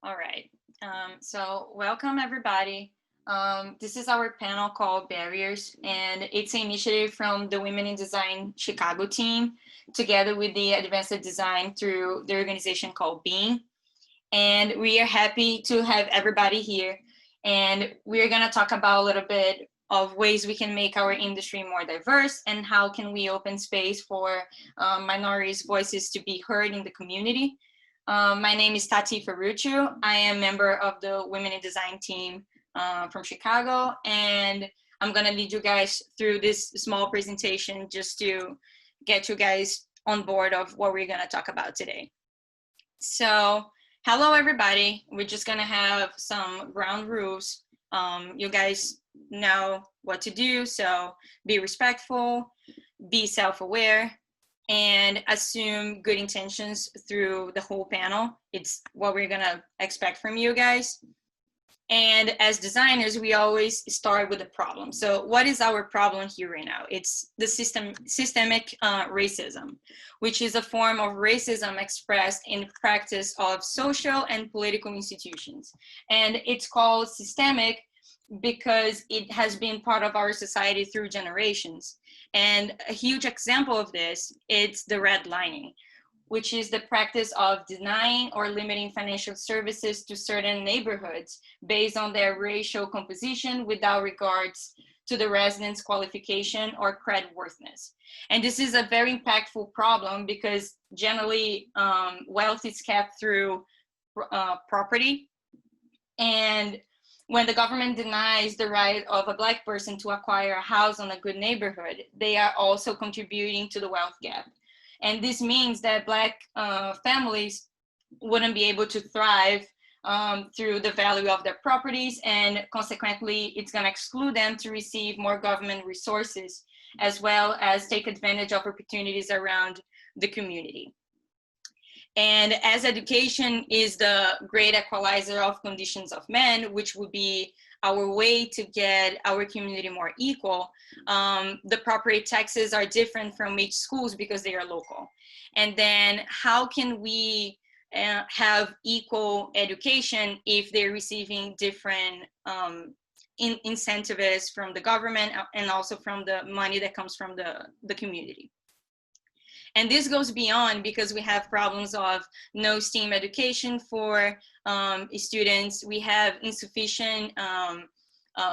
All right. So welcome everybody. This is our panel called Barriers, and it's an initiative from the Women in Design Chicago team, together with the Advanced Design through the organization called Beam. And we are happy to have everybody here. And we're gonna talk about a little bit of ways we can make our industry more diverse and how can we open space for minorities' voices to be heard in the community. My name is Tati Ferruccio. I am member of the Women in Design team from Chicago, and I'm gonna lead you guys through this small presentation just to get you guys on board of what we're gonna talk about today. So, hello everybody. We're just gonna have some ground rules. You guys know what to do, so be respectful, be self-aware, and assume good intentions through the whole panel. It's what we're gonna expect from you guys. And as designers, we always start with a problem. So what is our problem here right now? It's the systemic racism, which is a form of racism expressed in practice of social and political institutions. And it's called systemic because it has been part of our society through generations. And a huge example of this, it's the redlining, which is the practice of denying or limiting financial services to certain neighborhoods based on their racial composition without regards to the residents' qualification or creditworthiness. And this is a very impactful problem because generally wealth is kept through property. And when the government denies the right of a Black person to acquire a house on a good neighborhood, they are also contributing to the wealth gap. And this means that Black families wouldn't be able to thrive through the value of their properties, and consequently, it's going to exclude them to receive more government resources, as well as take advantage of opportunities around the community. And as education is the great equalizer of conditions of men, which would be our way to get our community more equal, the property taxes are different from each schools because they are local. And then how can we have equal education if they're receiving different incentives from the government and also from the money that comes from the community? And this goes beyond because we have problems of no STEAM education for students. We have insufficient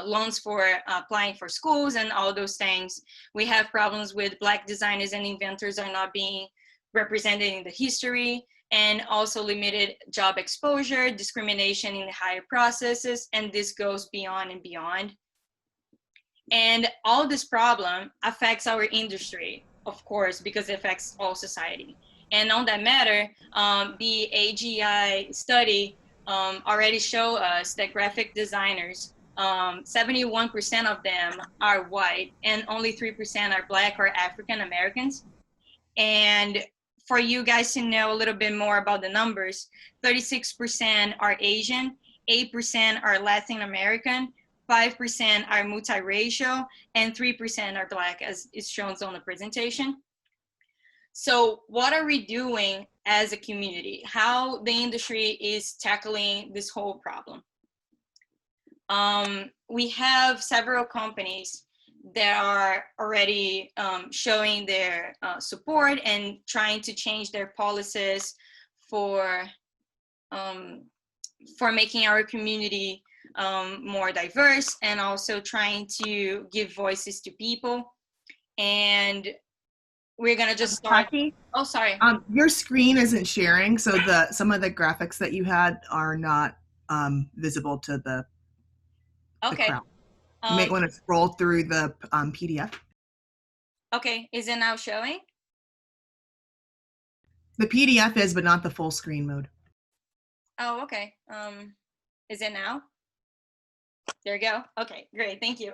loans for applying for schools and all those things. We have problems with Black designers and inventors are not being represented in the history, and also limited job exposure, discrimination in the higher processes, and this goes beyond and beyond. And all this problem affects our industry, of course, because it affects all society. And on that matter, the AGI study already show us that graphic designers, 71% of them are white and only 3% are Black or African Americans. And for you guys to know a little bit more about the numbers, 36% are Asian, 8% are Latin American, 5% are multiracial, and 3% are Black, as is shown on the presentation. So what are we doing as a community? How the industry is tackling this whole problem? We have several companies that are already showing their support and trying to change their policies for making our community more diverse, and also trying to give voices to people. And we're gonna just start. Tati? Oh, sorry. Your screen isn't sharing, so some of the graphics that you had are not visible to the crowd. You might want to scroll through the PDF. Okay, is it now showing? The PDF is, but not the full screen mode. Oh, okay. Is it now? There you go. Okay, great, thank you.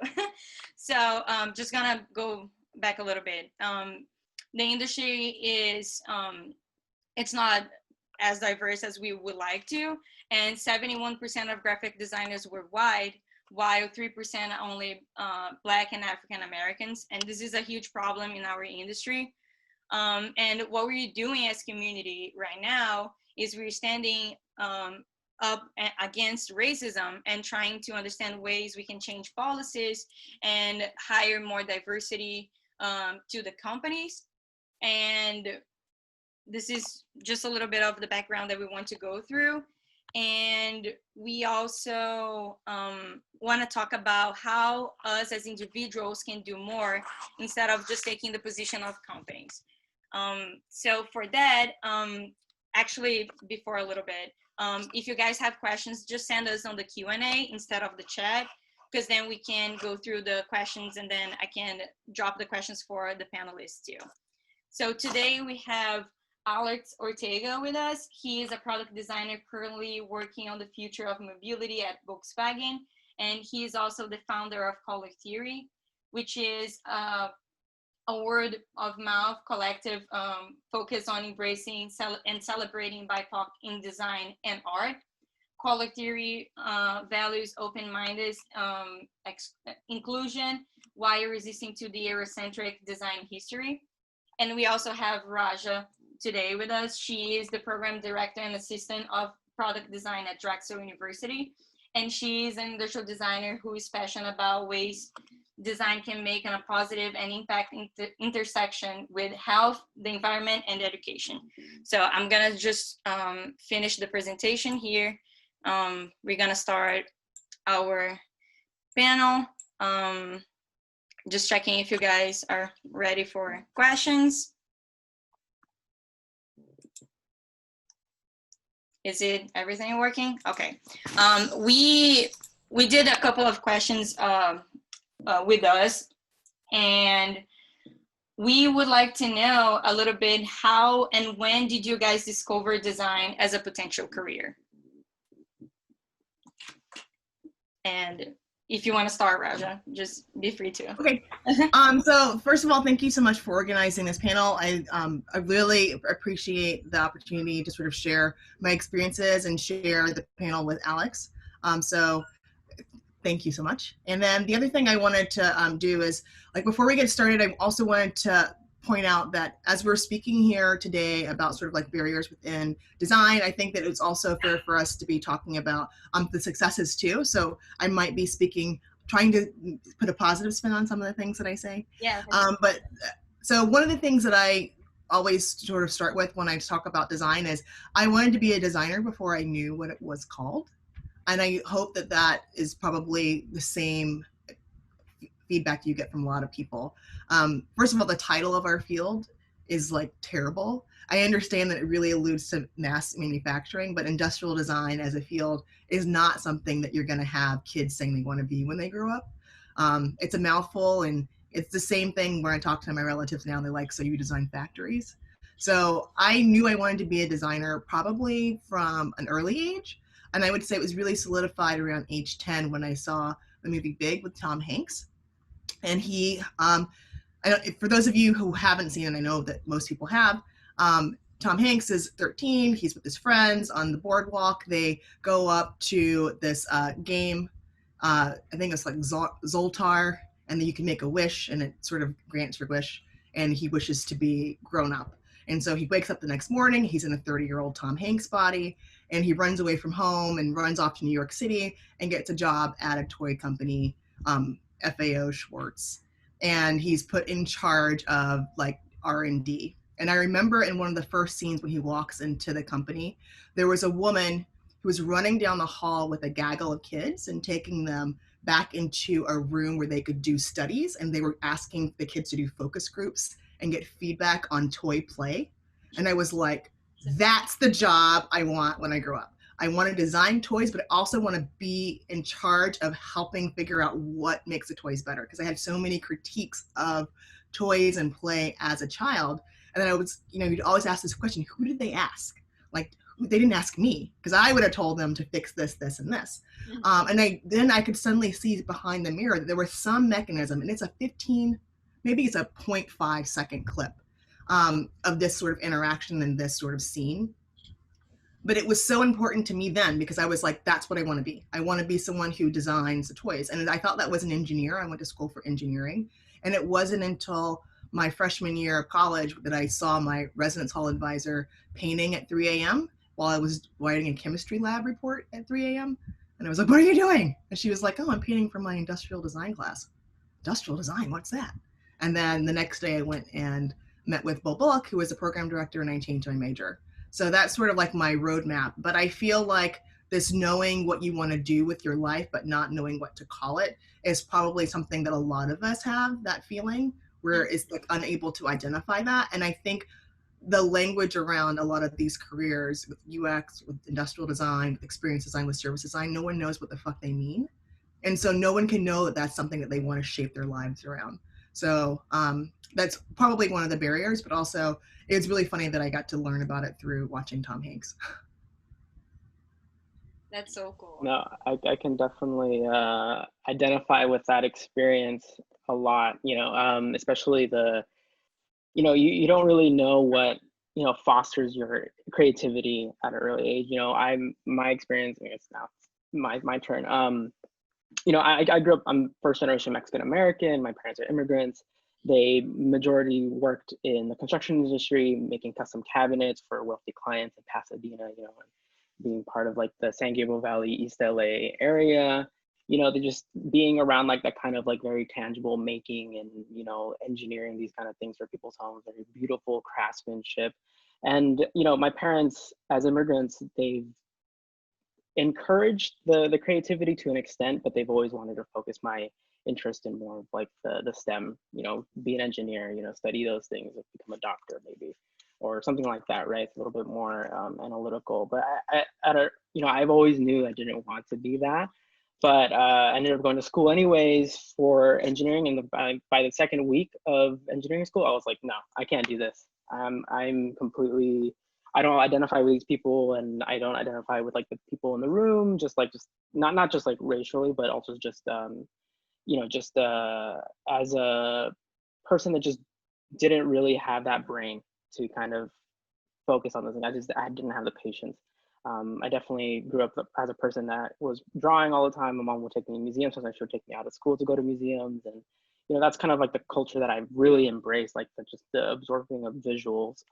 So just gonna go back a little bit. The industry is, it's not as diverse as we would like to, and 71% of graphic designers were white, while 3% are only Black and African Americans, and this is a huge problem in our industry. And what we're doing as community right now is we're standing up against racism and trying to understand ways we can change policies and hire more diversity to the companies. And this is just a little bit of the background that we want to go through. And we also want to talk about how us as individuals can do more instead of just taking the position of companies. So for that, actually, before a little bit, if you guys have questions, just send us on the Q&A instead of the chat, because then we can go through the questions and then I can drop the questions for the panelists too. So today we have Alex Ortega with us. He is a product designer currently working on the future of mobility at Volkswagen. And he is also the founder of Color Theory, which is a word of mouth collective focused on embracing and celebrating BIPOC in design and art. Color Theory values open-minded inclusion while resisting to the Eurocentric design history. And we also have Raja today with us. She is the program director and assistant of product design at Drexel University. And she is an industrial designer who is passionate about ways design can make a positive and impact intersection with health, the environment, and education. So I'm gonna just finish the presentation here. We're gonna start our panel. Just checking if you guys are ready for questions. Is it everything working? Okay. We did a couple of questions with us, and we would like to know a little bit how and when did you guys discover design as a potential career? And if you want to start, Raja, just be free to. Okay. So first of all, thank you so much for organizing this panel. I really appreciate the opportunity to sort of share my experiences and share the panel with Alex. So thank you so much. And then the other thing I wanted to do is, like, before we get started, I also wanted to point out that as we're speaking here today about sort of like barriers within design, I think that it's also fair for us to be talking about the successes too. So I might be trying to put a positive spin on some of the things that I say. Yeah. But so one of the things that I always sort of start with when I talk about design is I wanted to be a designer before I knew what it was called. And I hope that that is probably the same feedback you get from a lot of people. First of all, the title of our field is like terrible. I understand that it really alludes to mass manufacturing, but industrial design as a field is not something that you're going to have kids saying they want to be when they grow up. It's a mouthful, and it's the same thing where I talk to my relatives now, they're like, so you design factories? So I knew I wanted to be a designer probably from an early age. And I would say it was really solidified around age 10 when I saw the movie Big with Tom Hanks. And he, for those of you who haven't seen it, I know that most people have, Tom Hanks is 13, he's with his friends on the boardwalk. They go up to this game, I think it's like Zoltar, and then you can make a wish and it sort of grants your wish, and he wishes to be grown up. And so he wakes up the next morning, he's in a 30-year-old Tom Hanks body, and he runs away from home and runs off to New York City and gets a job at a toy company, FAO Schwartz. And he's put in charge of like R&D. And I remember in one of the first scenes when he walks into the company, there was a woman who was running down the hall with a gaggle of kids and taking them back into a room where they could do studies. And they were asking the kids to do focus groups and get feedback on toy play. And I was like, that's the job I want when I grow up. I want to design toys, but I also want to be in charge of helping figure out what makes the toys better. Because I had so many critiques of toys and play as a child. And then I was, you'd always ask this question, who did they ask? Like, they didn't ask me, because I would have told them to fix this, this, and this. And then I could suddenly see behind the mirror that there was some mechanism, and it's a 15, maybe it's a 0.5 second clip of this sort of interaction and this sort of scene. But it was so important to me then, because I was like, that's what I want to be. I want to be someone who designs the toys. And I thought that was an engineer. I went to school for engineering. And it wasn't until my freshman year of college that I saw my residence hall advisor painting at 3 a.m. while I was writing a chemistry lab report at 3 a.m. And I was like, what are you doing? And she was like, oh, I'm painting for my industrial design class. Industrial design, what's that? And then the next day I went and met with Bill Bullock, who was the program director, and I changed my major. So that's sort of like my roadmap. But I feel like this knowing what you want to do with your life, but not knowing what to call it, is probably something that a lot of us have, that feeling where it's like unable to identify that. And I think the language around a lot of these careers with UX, with industrial design, with experience design, with service design, no one knows what the fuck they mean. And so no one can know that that's something that they want to shape their lives around. So that's probably one of the barriers, but also it's really funny that I got to learn about it through watching Tom Hanks. That's so cool. No, I can definitely identify with that experience a lot, especially you don't really know what, fosters your creativity at an early age. My experience, I guess now it's my turn. I grew up, I'm first generation Mexican American. My parents are immigrants. They majority worked in the construction industry, making custom cabinets for wealthy clients in Pasadena, and being part of like the San Gabriel Valley, East LA area. They're just being around like that kind of like very tangible making and, engineering these kind of things for people's homes, very beautiful craftsmanship. And, my parents as immigrants, they've encouraged the creativity to an extent, but they've always wanted to focus my interest in more of like the STEM, be an engineer, study those things, like become a doctor maybe, or something like that, right? It's a little bit more analytical. But I've always knew I didn't want to be that. But I ended up going to school anyways for engineering. And by the second week of engineering school, I was like, no, I can't do this. I'm completely, I don't identify with these people, and I don't identify with like the people in the room, just not just like racially, but also just as a person that just didn't really have that brain to kind of focus on this thing. I didn't have the patience. I definitely grew up as a person that was drawing all the time. My mom would take me to museums, sometimes she would take me out of school to go to museums. And, that's kind of like the culture that I really embraced, like just the absorbing of visuals.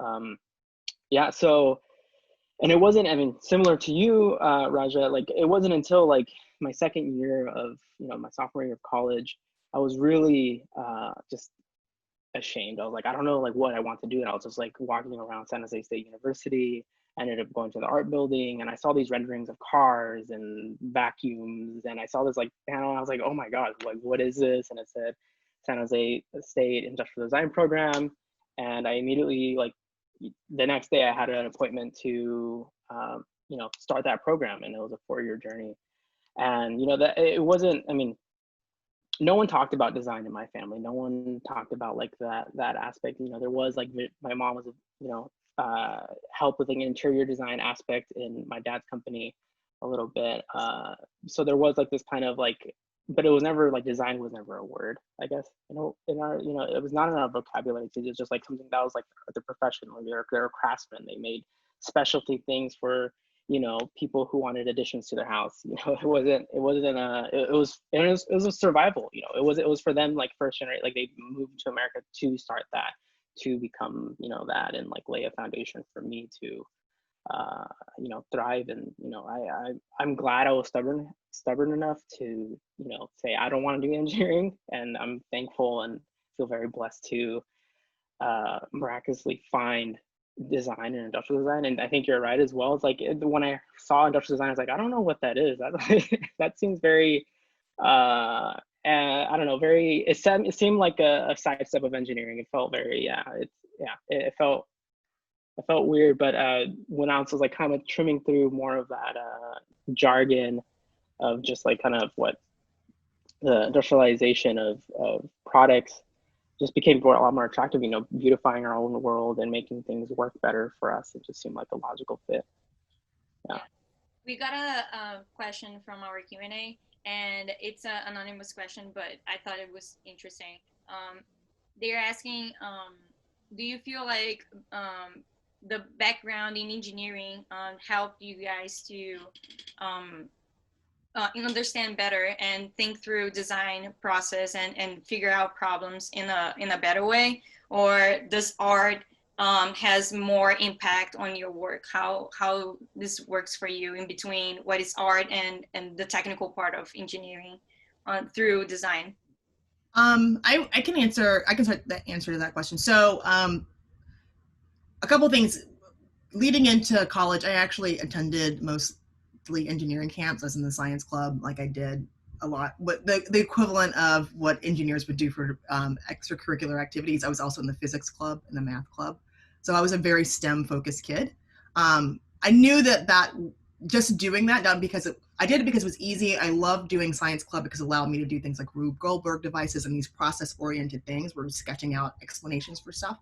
So, and it wasn't, similar to you, Raja, like it wasn't until like my second year of, my sophomore year of college, I was really just ashamed. I was like, I don't know like what I want to do. And I was just like walking around San Jose State University. I ended up going to the art building, and I saw these renderings of cars and vacuums, and I saw this like panel, and I was like, oh my God, like what is this? And it said San Jose State Industrial Design Program. And I immediately, like the next day, I had an appointment to start that program, and it was a 4-year journey. And that it wasn't, no one talked about design in my family. No one talked about like that aspect. There was like my mom was help with an interior design aspect in my dad's company a little bit. So there was like this kind of like, but it was never like design was never a word, I guess. In our it was not in our vocabulary. It was just like something that was like the profession. Like they're craftsmen. They made specialty things for people who wanted additions to their house. It was a survival. It was for them like first generation, like they moved to America to start that, to become that, and like lay a foundation for me to thrive. And I'm glad I was stubborn enough to say I don't want to do engineering, and I'm thankful and feel very blessed to miraculously find design and industrial design. And I think you're right as well. It's like when I saw industrial design, I was like, I don't know what that is. That seems very I don't know, it seemed like a sidestep of engineering. It felt very it felt weird. But when I was like kind of trimming through more of that jargon of just like kind of what the industrialization of products just became a lot more attractive, beautifying our own world and making things work better for us. It just seemed like a logical fit. Yeah. We got a question from our Q&A, and it's an anonymous question, but I thought it was interesting. They're asking, do you feel like the background in engineering helped you guys to understand better and think through design process and figure out problems in a better way? Or does art has more impact on your work? How this works for you in between what is art and the technical part of engineering through design? I can start the answer to that question. So a couple things. Leading into college, I actually attended mostly engineering camps. I was in the science club, like I did a lot. What the equivalent of what engineers would do for extracurricular activities. I was also in the physics club and the math club. So I was a very STEM focused kid. I knew that just doing that, not because I did it because it was easy. I loved doing science club because it allowed me to do things like Rube Goldberg devices and these process oriented things where we're sketching out explanations for stuff.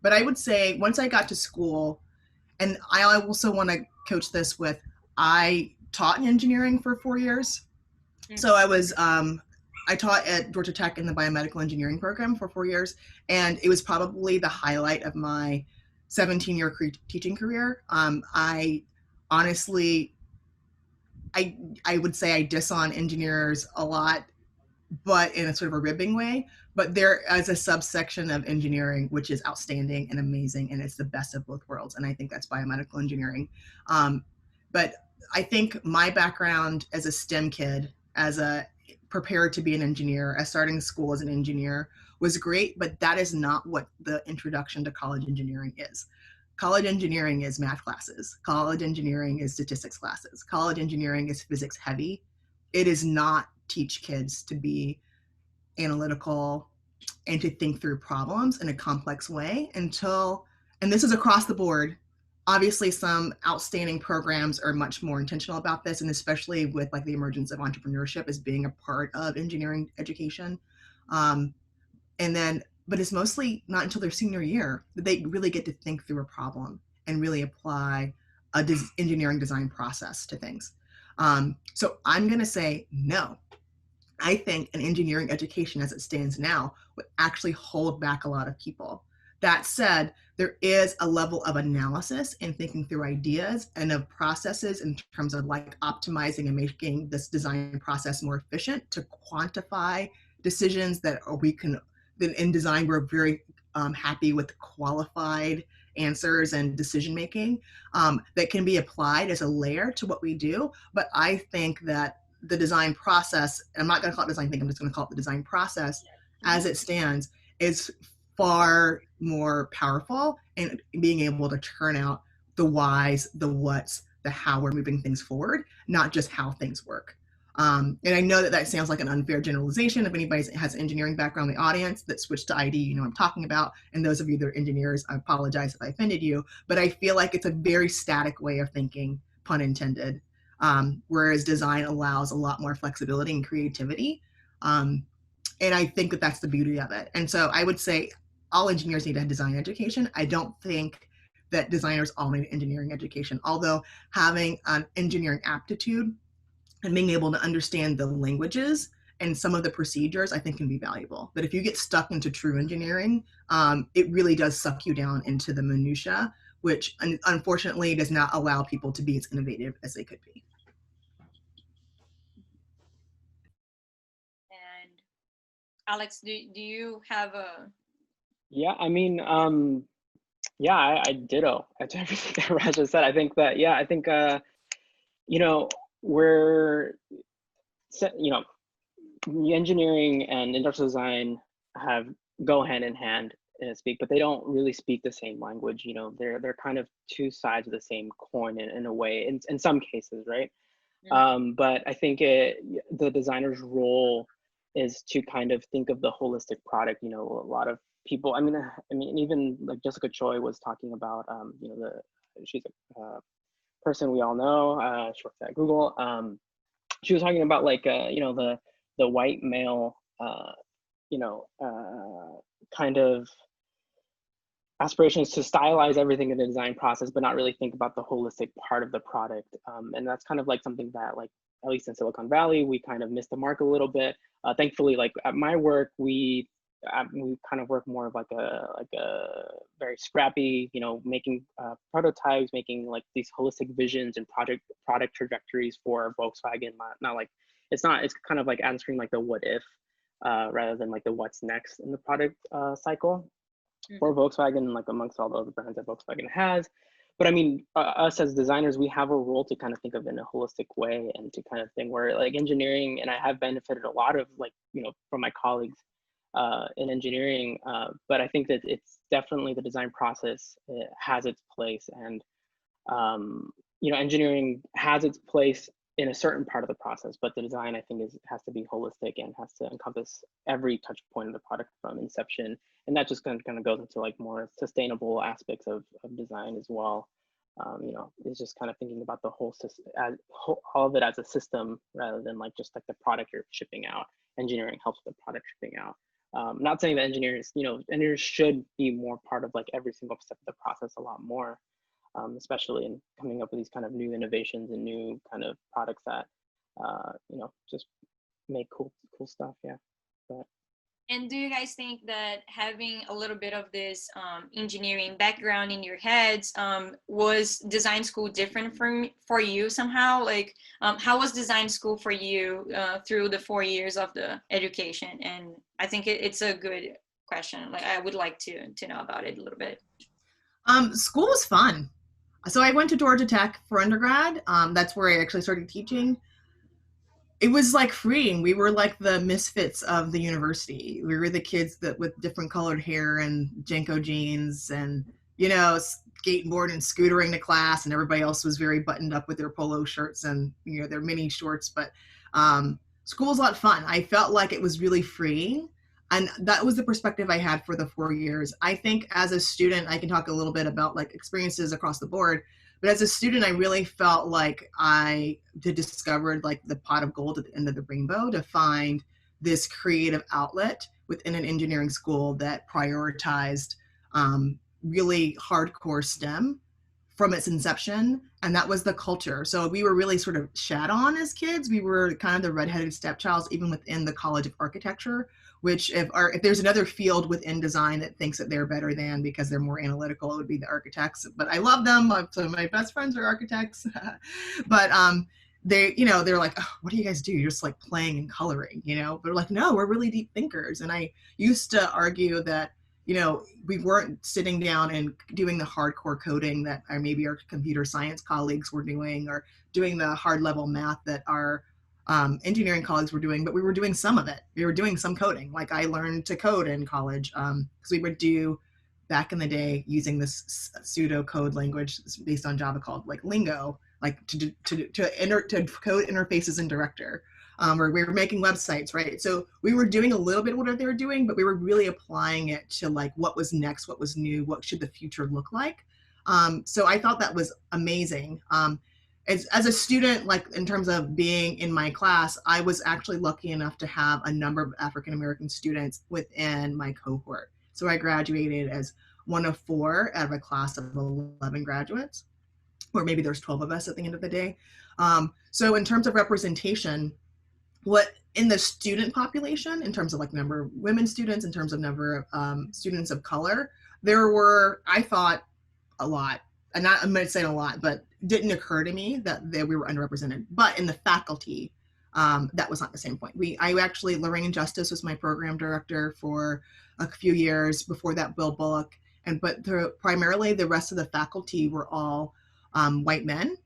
But I would say once I got to school, and I also want to coach this with, I taught in engineering for 4 years. So I taught at Georgia Tech in the biomedical engineering program for 4 years, and it was probably the highlight of my 17-year teaching career. I honestly, I would say I diss on engineers a lot, but in a sort of a ribbing way. But there is a subsection of engineering which is outstanding and amazing, and it's the best of both worlds. And I think that's biomedical engineering. But I think my background as a STEM kid, as a prepared to be an engineer, as starting school as an engineer, was great. But that is not what the introduction to college engineering is. College engineering is math classes. College engineering is statistics classes. College engineering is physics heavy. It is not teach kids to be analytical and to think through problems in a complex way and this is across the board. Obviously, some outstanding programs are much more intentional about this, and especially with like the emergence of entrepreneurship as being a part of engineering education. But it's mostly not until their senior year that they really get to think through a problem and really apply a engineering design process to things. So I'm going to say no. I think an engineering education as it stands now would actually hold back a lot of people. That said, there is a level of analysis and thinking through ideas and of processes in terms of like optimizing and making this design process more efficient to quantify decisions that we can, in design, we're very happy with qualified answers and decision making that can be applied as a layer to what we do. But I think that the design process, I'm not going to call it design thinking, I'm just going to call it the design process as it stands, is far more powerful in being able to turn out the whys, the whats, the how we're moving things forward, not just how things work. And I know that sounds like an unfair generalization. If anybody has an engineering background in the audience that switched to ID, you know what I'm talking about. And those of you that are engineers, I apologize if I offended you, but I feel like it's a very static way of thinking, pun intended. Whereas design allows a lot more flexibility and creativity. And I think that that's the beauty of it. And so I would say all engineers need a design education. I don't think that designers all need engineering education, although having an engineering aptitude and being able to understand the languages and some of the procedures, I think can be valuable. But if you get stuck into true engineering, it really does suck you down into the minutia, which unfortunately does not allow people to be as innovative as they could be. And Alex, do you have a? Yeah, I mean, yeah, I ditto to everything that Raja said. I think that, yeah, I think, you know, we're, you know, engineering and industrial design go hand in hand, speak, but they don't really speak the same language. You know, they're kind of two sides of the same coin in a way, in some cases, right? But I think the designer's role is to kind of think of the holistic product. You know, a lot of people, I mean, even like Jessica Choi was talking about, you know, she's a person we all know, she works at Google. She was talking about like, you know, the white male, you know, kind of aspirations to stylize everything in the design process, but not really think about the holistic part of the product. And that's kind of like something that, like, at least in Silicon Valley, we kind of missed the mark a little bit. Thankfully, like at my work, we kind of work more of like a very scrappy, you know, making prototypes, making like these holistic visions and product trajectories for Volkswagen. Not like it's kind of like answering like the what if rather than like the what's next in the product cycle. for Volkswagen, like amongst all the other brands that Volkswagen has. But I mean, us as designers, we have a role to kind of think of in a holistic way and to kind of think where like engineering, and I have benefited a lot of like, from my colleagues in engineering, but I think that it's definitely the design process has its place, and engineering has its place in a certain part of the process, but the design I think has to be holistic and has to encompass every touch point of the product from inception, and that just kind of goes into like more sustainable aspects of design as well. It's just kind of thinking about the whole system, all of it as a system rather than like just like the product you're shipping out. Engineering helps with the product shipping out. Not saying that engineers should be more part of like every single step of the process a lot more, especially in coming up with these kind of new innovations and new kind of products that, just make cool stuff. Yeah. But, and do you guys think that having a little bit of this engineering background in your heads was design school different for you somehow? Like, how was design school for you through the 4 years of the education? And I think it's a good question. Like, I would like to know about it a little bit. School was fun. So I went to Georgia Tech for undergrad. That's where I actually started teaching. It was like freeing. We were like the misfits of the university. We were the kids that with different colored hair and Jenko jeans and, skateboard and scootering to class, and everybody else was very buttoned up with their polo shirts and, their mini shorts. But school was a lot of fun. I felt like it was really freeing. And that was the perspective I had for the 4 years. I think as a student, I can talk a little bit about like experiences across the board. But as a student, I really felt like I discovered like the pot of gold at the end of the rainbow to find this creative outlet within an engineering school that prioritized really hardcore STEM from its inception. And that was the culture. So we were really sort of shat on as kids. We were kind of the redheaded stepchilds, even within the College of Architecture, which if there's another field within design that thinks that they're better than because they're more analytical, it would be the architects. But I love them. So my best friends are architects. But they're like, oh, what do you guys do? You're just like playing and coloring, But we're like, no, we're really deep thinkers. And I used to argue that, we weren't sitting down and doing the hardcore coding that maybe our computer science colleagues were doing, or doing the hard level math that our engineering colleagues were doing, but we were doing some of it. We were doing some coding. Like I learned to code in college because we would do, back in the day, using this pseudo code language based on Java called like Lingo, like to code interfaces in Director. Or we were making websites, right? So we were doing a little bit of what they were doing, but we were really applying it to like what was next, what was new, what should the future look like. So I thought that was amazing. As a student, like in terms of being in my class, I was actually lucky enough to have a number of African-American students within my cohort. So I graduated as one of 4 out of a class of 11 graduates, or maybe there's 12 of us at the end of the day. So in terms of representation, what in the student population, in terms of like number of women students, in terms of number of students of color, there were, I thought, a lot. And not, I'm saying a lot, but didn't occur to me that we were underrepresented. But in the faculty, that was not the same point. Lorraine Justice was my program director for a few years. Before that, Bill Bullock. But primarily the rest of the faculty were all white men,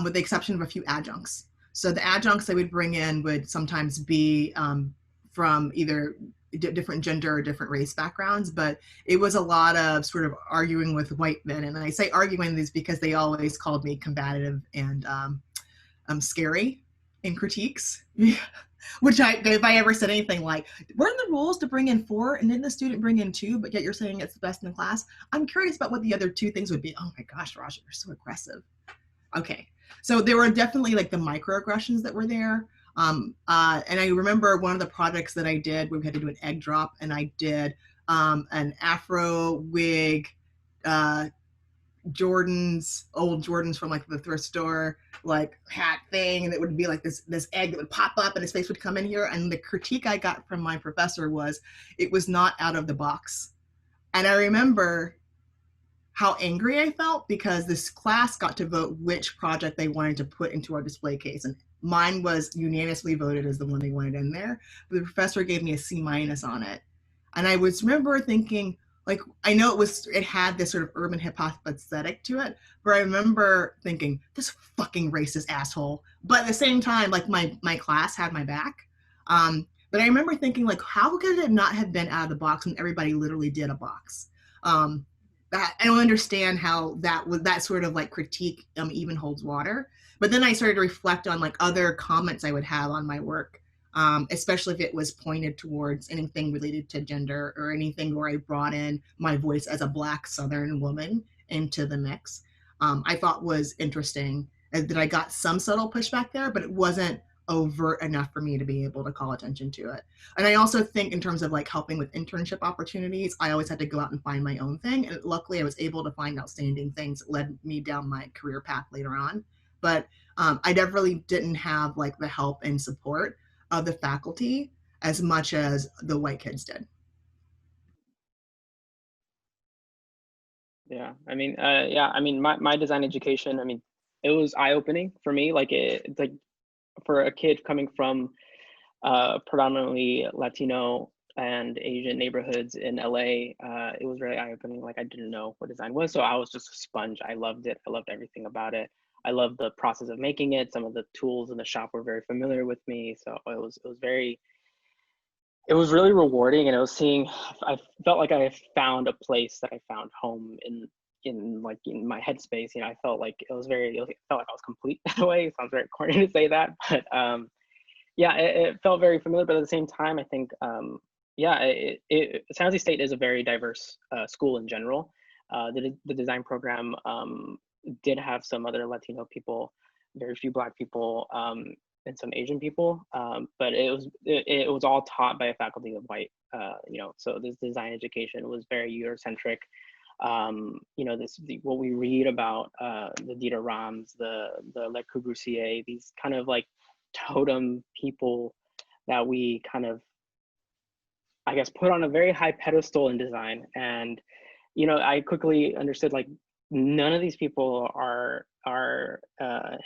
with the exception of a few adjuncts. So the adjuncts they would bring in would sometimes be from either different gender or different race backgrounds, but it was a lot of sort of arguing with white men. And I say arguing these because they always called me combative and scary in critiques, which if I ever said anything like, weren't the rules to bring in 4 and didn't the student bring in 2, but yet you're saying it's the best in the class? I'm curious about what the other 2 things would be. Oh my gosh, Raja, you're so aggressive. Okay. So there were definitely like the microaggressions that were there. And I remember one of the projects that I did, we had to do an egg drop, and I did an Afro wig, old Jordans from like the thrift store, like hat thing. And it would be like this egg that would pop up and his face would come in here. And the critique I got from my professor was it was not out of the box. And I remember how angry I felt because this class got to vote which project they wanted to put into our display case. And mine was unanimously voted as the one they wanted in there. But the professor gave me a C- on it. And I remember thinking, like, I know it had this sort of urban hip hop aesthetic to it, but I remember thinking, this fucking racist asshole. But at the same time, like, my class had my back. But I remember thinking, like, how could it not have been out of the box when everybody literally did a box? That I don't understand how that sort of like critique even holds water. But then I started to reflect on like other comments I would have on my work, especially if it was pointed towards anything related to gender or anything where I brought in my voice as a Black Southern woman into the mix. I thought was interesting that I got some subtle pushback there, but it wasn't overt enough for me to be able to call attention to it. And I also think in terms of like helping with internship opportunities, I always had to go out and find my own thing. And luckily I was able to find outstanding things that led me down my career path later on. But I definitely didn't have like the help and support of the faculty as much as the white kids did. Yeah, I mean, my design education, I mean, it was eye-opening for me. Like like for a kid coming from predominantly Latino and Asian neighborhoods in LA, it was really eye-opening. Like I didn't know what design was, so I was just a sponge. I loved it. I loved everything about it. I loved the process of making it. Some of the tools in the shop were very familiar with me, so it was really rewarding, and I felt like I found a place that I found home in my headspace. You know, I felt like it felt like I was complete in a way. It sounds very corny to say that, but yeah, it felt very familiar. But at the same time, I think yeah, San Jose State is a very diverse school in general. The design program did have some other Latino people, very few Black people, and some Asian people, but it was all taught by a faculty of white. You know, so this design education was very Eurocentric. You know, what we read about the Dieter Rams, the Le Corbusier, these kind of like totem people that we kind of, I guess, put on a very high pedestal in design. And you know, I quickly understood like none of these people are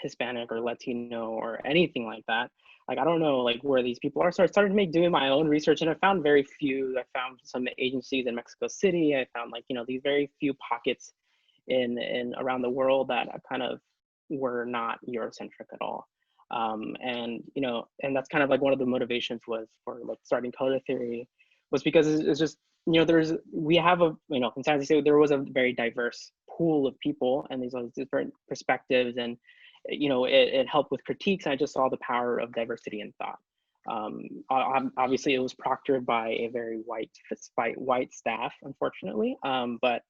Hispanic or Latino or anything like that. Like I don't know like where these people are. So I started doing my own research, and I found very few. I found some agencies in Mexico City. I found like, you know, these very few pockets in around the world that kind of were not Eurocentric at all. And you know, and that's kind of like one of the motivations was for like starting color theory, was because it's just, you know, we have a, you know, in San Jose there was a very diverse pool of people, and these are different perspectives, and you know, it helped with critiques. And I just saw the power of diversity in thought. Obviously it was proctored by a very white staff, unfortunately, but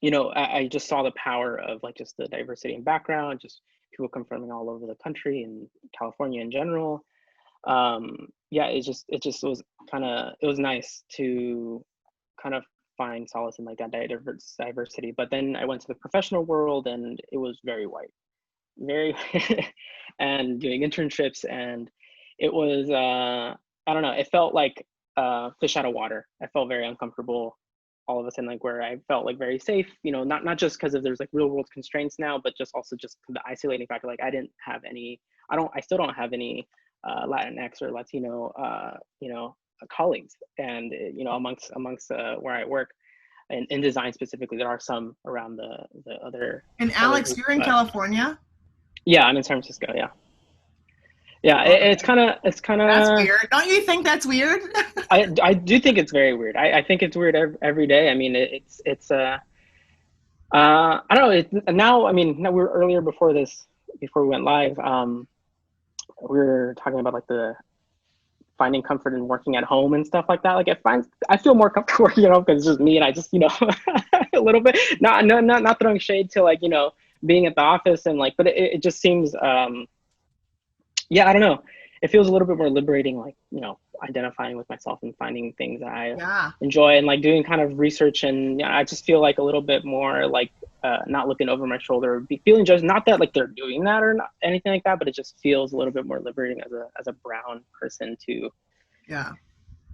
you know, I just saw the power of like just the diversity in background, just people come from all over the country and California in general. Yeah, it just was it was nice to kind of find solace in like that diversity. But then I went to the professional world, and it was very white, very and doing internships, and it was I don't know, it felt like fish out of water. I felt very uncomfortable all of a sudden, like where I felt like very safe, you know, not just because of there's like real world constraints now, but just also just the isolating factor. Like I didn't have any, I still don't have any Latinx or Latino, you know, colleagues. And, you know, amongst where I work, and in design specifically, there are some around the other. And Alex, you're in California? Yeah, I'm in San Francisco. Yeah. Yeah, it's kind of that's weird. Don't you think that's weird? I do think it's very weird. I think it's weird every day. I mean, it's I don't know. Now, I mean, now we're earlier before we went live. We were talking about like the finding comfort in working at home and stuff like that. Like I feel more comfortable, you know, because it's just me, and I just, you know, a little bit not throwing shade to like, you know, being at the office and like, but it just seems yeah, I don't know. It feels a little bit more liberating, like, you know, identifying with myself and finding things that I enjoy, and like doing kind of research. And yeah, I just feel like a little bit more like not looking over my shoulder, feeling judged. Not that like they're doing that or not, anything like that, but it just feels a little bit more liberating as a brown person to. Yeah.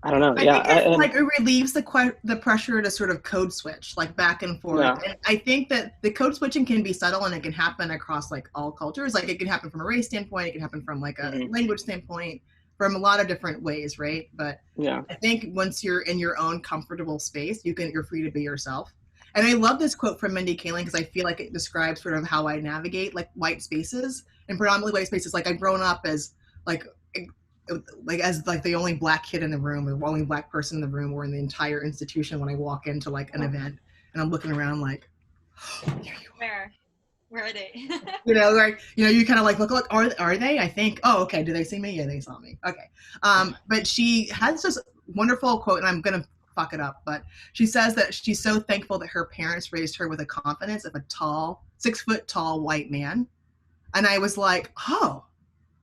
I don't know. I think like it relieves the pressure to sort of code switch like back and forth. Yeah. And I think that the code switching can be subtle, and it can happen across like all cultures. Like it can happen from a race standpoint, it can happen from like a language standpoint. from a lot of different ways, right? But Yeah. I think once you're in your own comfortable space, you're free to be yourself. And I love this quote from Mindy Kaling because I feel like it describes sort of how I navigate like white spaces, and predominantly white spaces. Like I've grown up as like as like the only black kid in the room, or only black person in the room, or in the entire institution when I walk into like an event, and I'm looking around like, oh, here you are. Where are they? Like, you kind of like look, are they? I think, oh, okay, do they see me? Yeah, they saw me. Okay. But she has this wonderful quote, and I'm going to fuck it up, but she says that she's so thankful that her parents raised her with the confidence of a tall, 6 foot tall white man. And I was like, oh,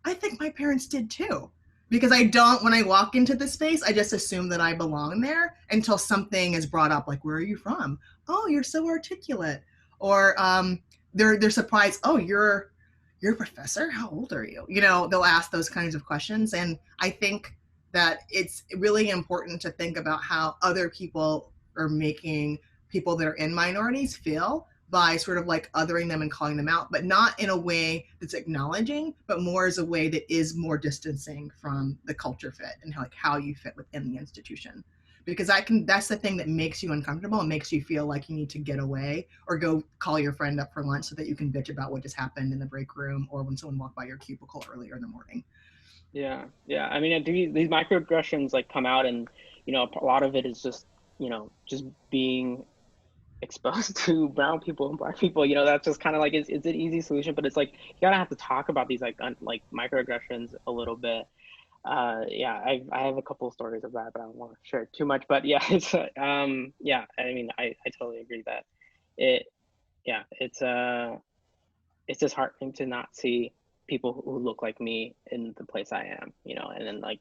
I think my parents did too. Because when I walk into the space, I just assume that I belong there until something is brought up, like, where are you from? Oh, you're so articulate. Or they're surprised, oh, you're a professor? How old are you? They'll ask those kinds of questions. And I think that it's really important to think about how other people are making people that are in minorities feel by sort of like othering them and calling them out, but not in a way that's acknowledging, but more as a way that is more distancing from the culture fit and like how you fit within the institution. Because that's the thing that makes you uncomfortable and makes you feel like you need to get away or go call your friend up for lunch so that you can bitch about what just happened in the break room or when someone walked by your cubicle earlier in the morning. Yeah. I mean, these microaggressions like come out, and a lot of it is just just being exposed to brown people and black people. That's just kind of like it's an easy solution, but it's like you gotta have to talk about these like microaggressions a little bit. Yeah, I have a couple of stories of that, but I don't want to share too much. But yeah, it's yeah. I mean, I totally agree that it's disheartening to not see people who look like me in the place I am, and then like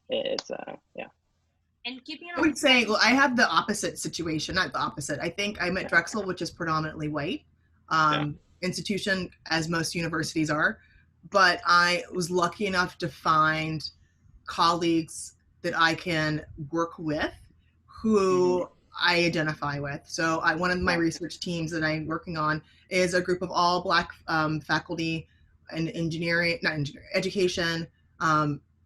it's yeah. And keeping I would say, well, I have the opposite situation, not the opposite. I think I'm at Yeah. Drexel, which is predominantly white institution, as most universities are. But I was lucky enough to find colleagues that I can work with who I identify with. So one of my research teams that I'm working on is a group of all Black faculty in education,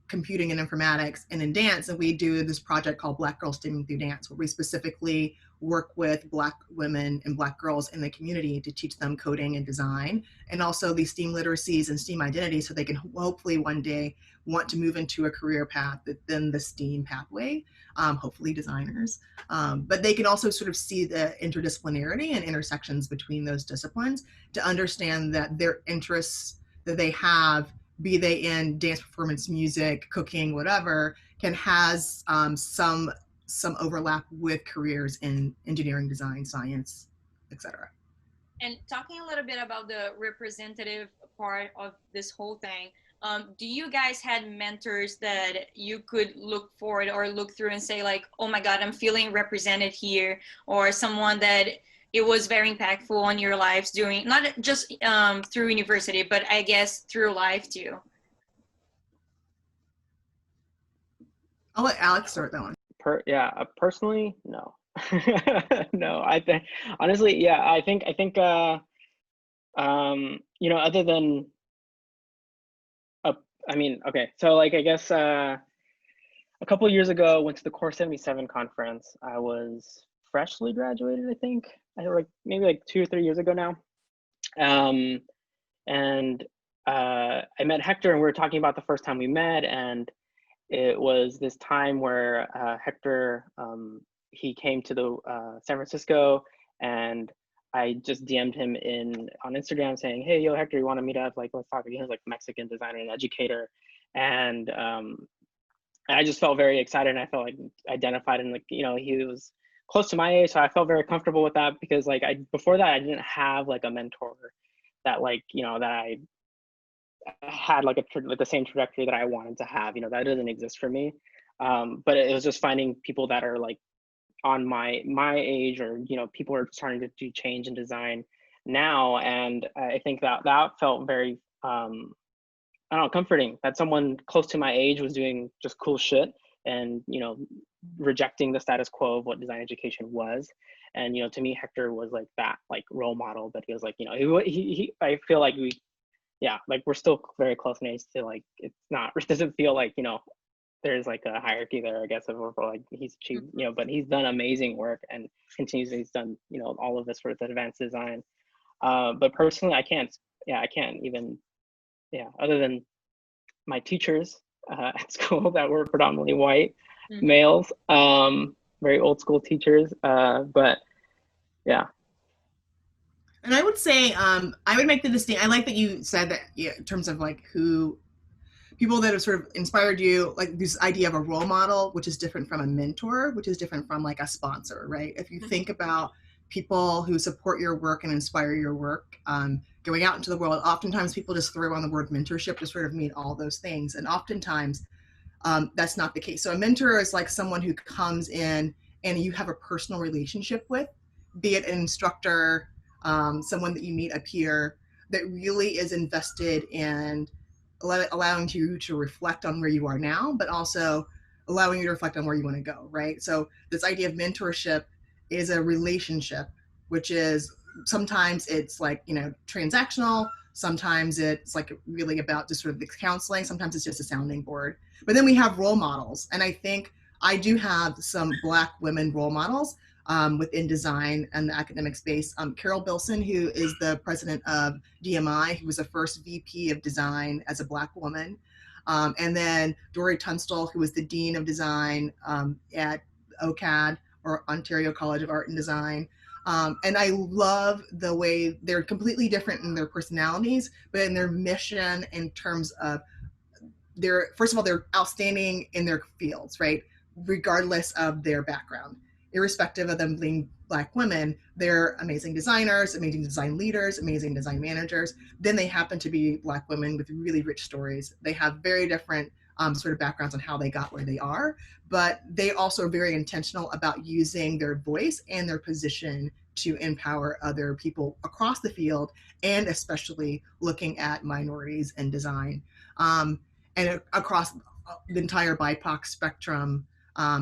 computing and informatics, and in dance. And we do this project called Black Girls Steaming Through Dance, where we specifically work with Black women and Black girls in the community to teach them coding and design, and also these STEAM literacies and STEAM identities so they can hopefully one day want to move into a career path within the STEAM pathway, hopefully designers. But they can also sort of see the interdisciplinarity and intersections between those disciplines to understand that their interests that they have, be they in dance performance, music, cooking, whatever, can has some overlap with careers in engineering, design, science, etc. And talking a little bit about the representative part of this whole thing, do you guys had mentors that you could look forward or look through and say like, oh my God, I'm feeling represented here, or someone that it was very impactful on your lives during, not just through university, but I guess through life too? I'll let Alex start that one. Personally, no. No, I think honestly, yeah, I think other than I mean, okay, so like I guess a couple of years ago, went to the Core 77 conference. I was freshly graduated, I think. Maybe like 2 or 3 years ago now. And I met Hector, and we were talking about the first time we met, and it was this time where Hector, he came to the San Francisco, and I just DM'd him on Instagram saying, hey, yo, Hector, you want to meet up? Like, let's talk. He was like Mexican designer and educator. And I just felt very excited, and I felt like identified, and like, he was close to my age. So I felt very comfortable with that, because like before that, I didn't have like a mentor that like, that I had like the same trajectory that I wanted to have, that doesn't exist for me. But it was just finding people that are like on my age, or people are starting to do change in design now, and I think that felt very I don't know, comforting, that someone close to my age was doing just cool shit, and rejecting the status quo of what design education was. And to me, Hector was like that like role model, but he was like, he I feel like yeah, like we're still very close in age to like, it's not, it doesn't feel like, you know, there's like a hierarchy there, I guess, of like he's achieved, you know, but he's done amazing work and continues, he's done, you know, all of this for the advanced design. But personally, I can't even, yeah, other than my teachers at school that were predominantly white males, very old school teachers. But yeah. And I would say, I would make the distinction. I like that you said that, yeah, in terms of like who people that have sort of inspired you, like this idea of a role model, which is different from a mentor, which is different from like a sponsor, right? If you think about people who support your work and inspire your work, going out into the world, oftentimes people just throw on the word mentorship to sort of mean all those things. And oftentimes that's not the case. So a mentor is like someone who comes in and you have a personal relationship with, be it an instructor, someone that you meet, a peer, that really is invested in allowing you to reflect on where you are now, but also allowing you to reflect on where you want to go, right? So this idea of mentorship is a relationship, which is sometimes it's like, you know, transactional, sometimes it's like really about just sort of the counseling, sometimes it's just a sounding board. But then we have role models, and I think I do have some Black women role models within design and the academic space. Carol Bilson, who is the president of DMI, who was the first VP of design as a Black woman. And then Dory Tunstall, who was the dean of design at OCAD, or Ontario College of Art and Design. And I love the way they're completely different in their personalities, but in their mission in terms of they're, first of all, they're outstanding in their fields, right? Regardless of their background, irrespective of them being Black women, they're amazing designers, amazing design leaders, amazing design managers. Then they happen to be Black women with really rich stories. They have very different sort of backgrounds on how they got where they are, but they also are very intentional about using their voice and their position to empower other people across the field, and especially looking at minorities in design. And across the entire BIPOC spectrum,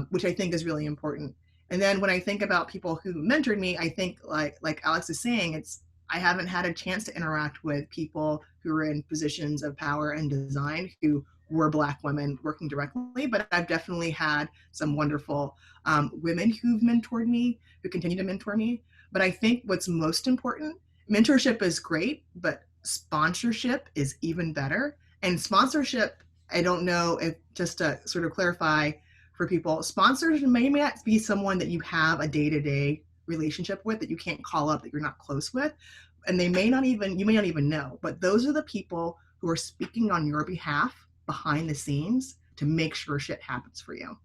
which I think is really important. And then when I think about people who mentored me, I think like Alex is saying, it's I haven't had a chance to interact with people who are in positions of power and design who were Black women working directly, but I've definitely had some wonderful women who've mentored me, who continue to mentor me. But I think what's most important, mentorship is great, but sponsorship is even better. And sponsorship, I don't know if, just to sort of clarify for people, sponsors may not be someone that you have a day-to-day relationship with, that you can't call up, that you're not close with, and you may not even know, but those are the people who are speaking on your behalf behind the scenes to make sure shit happens for you.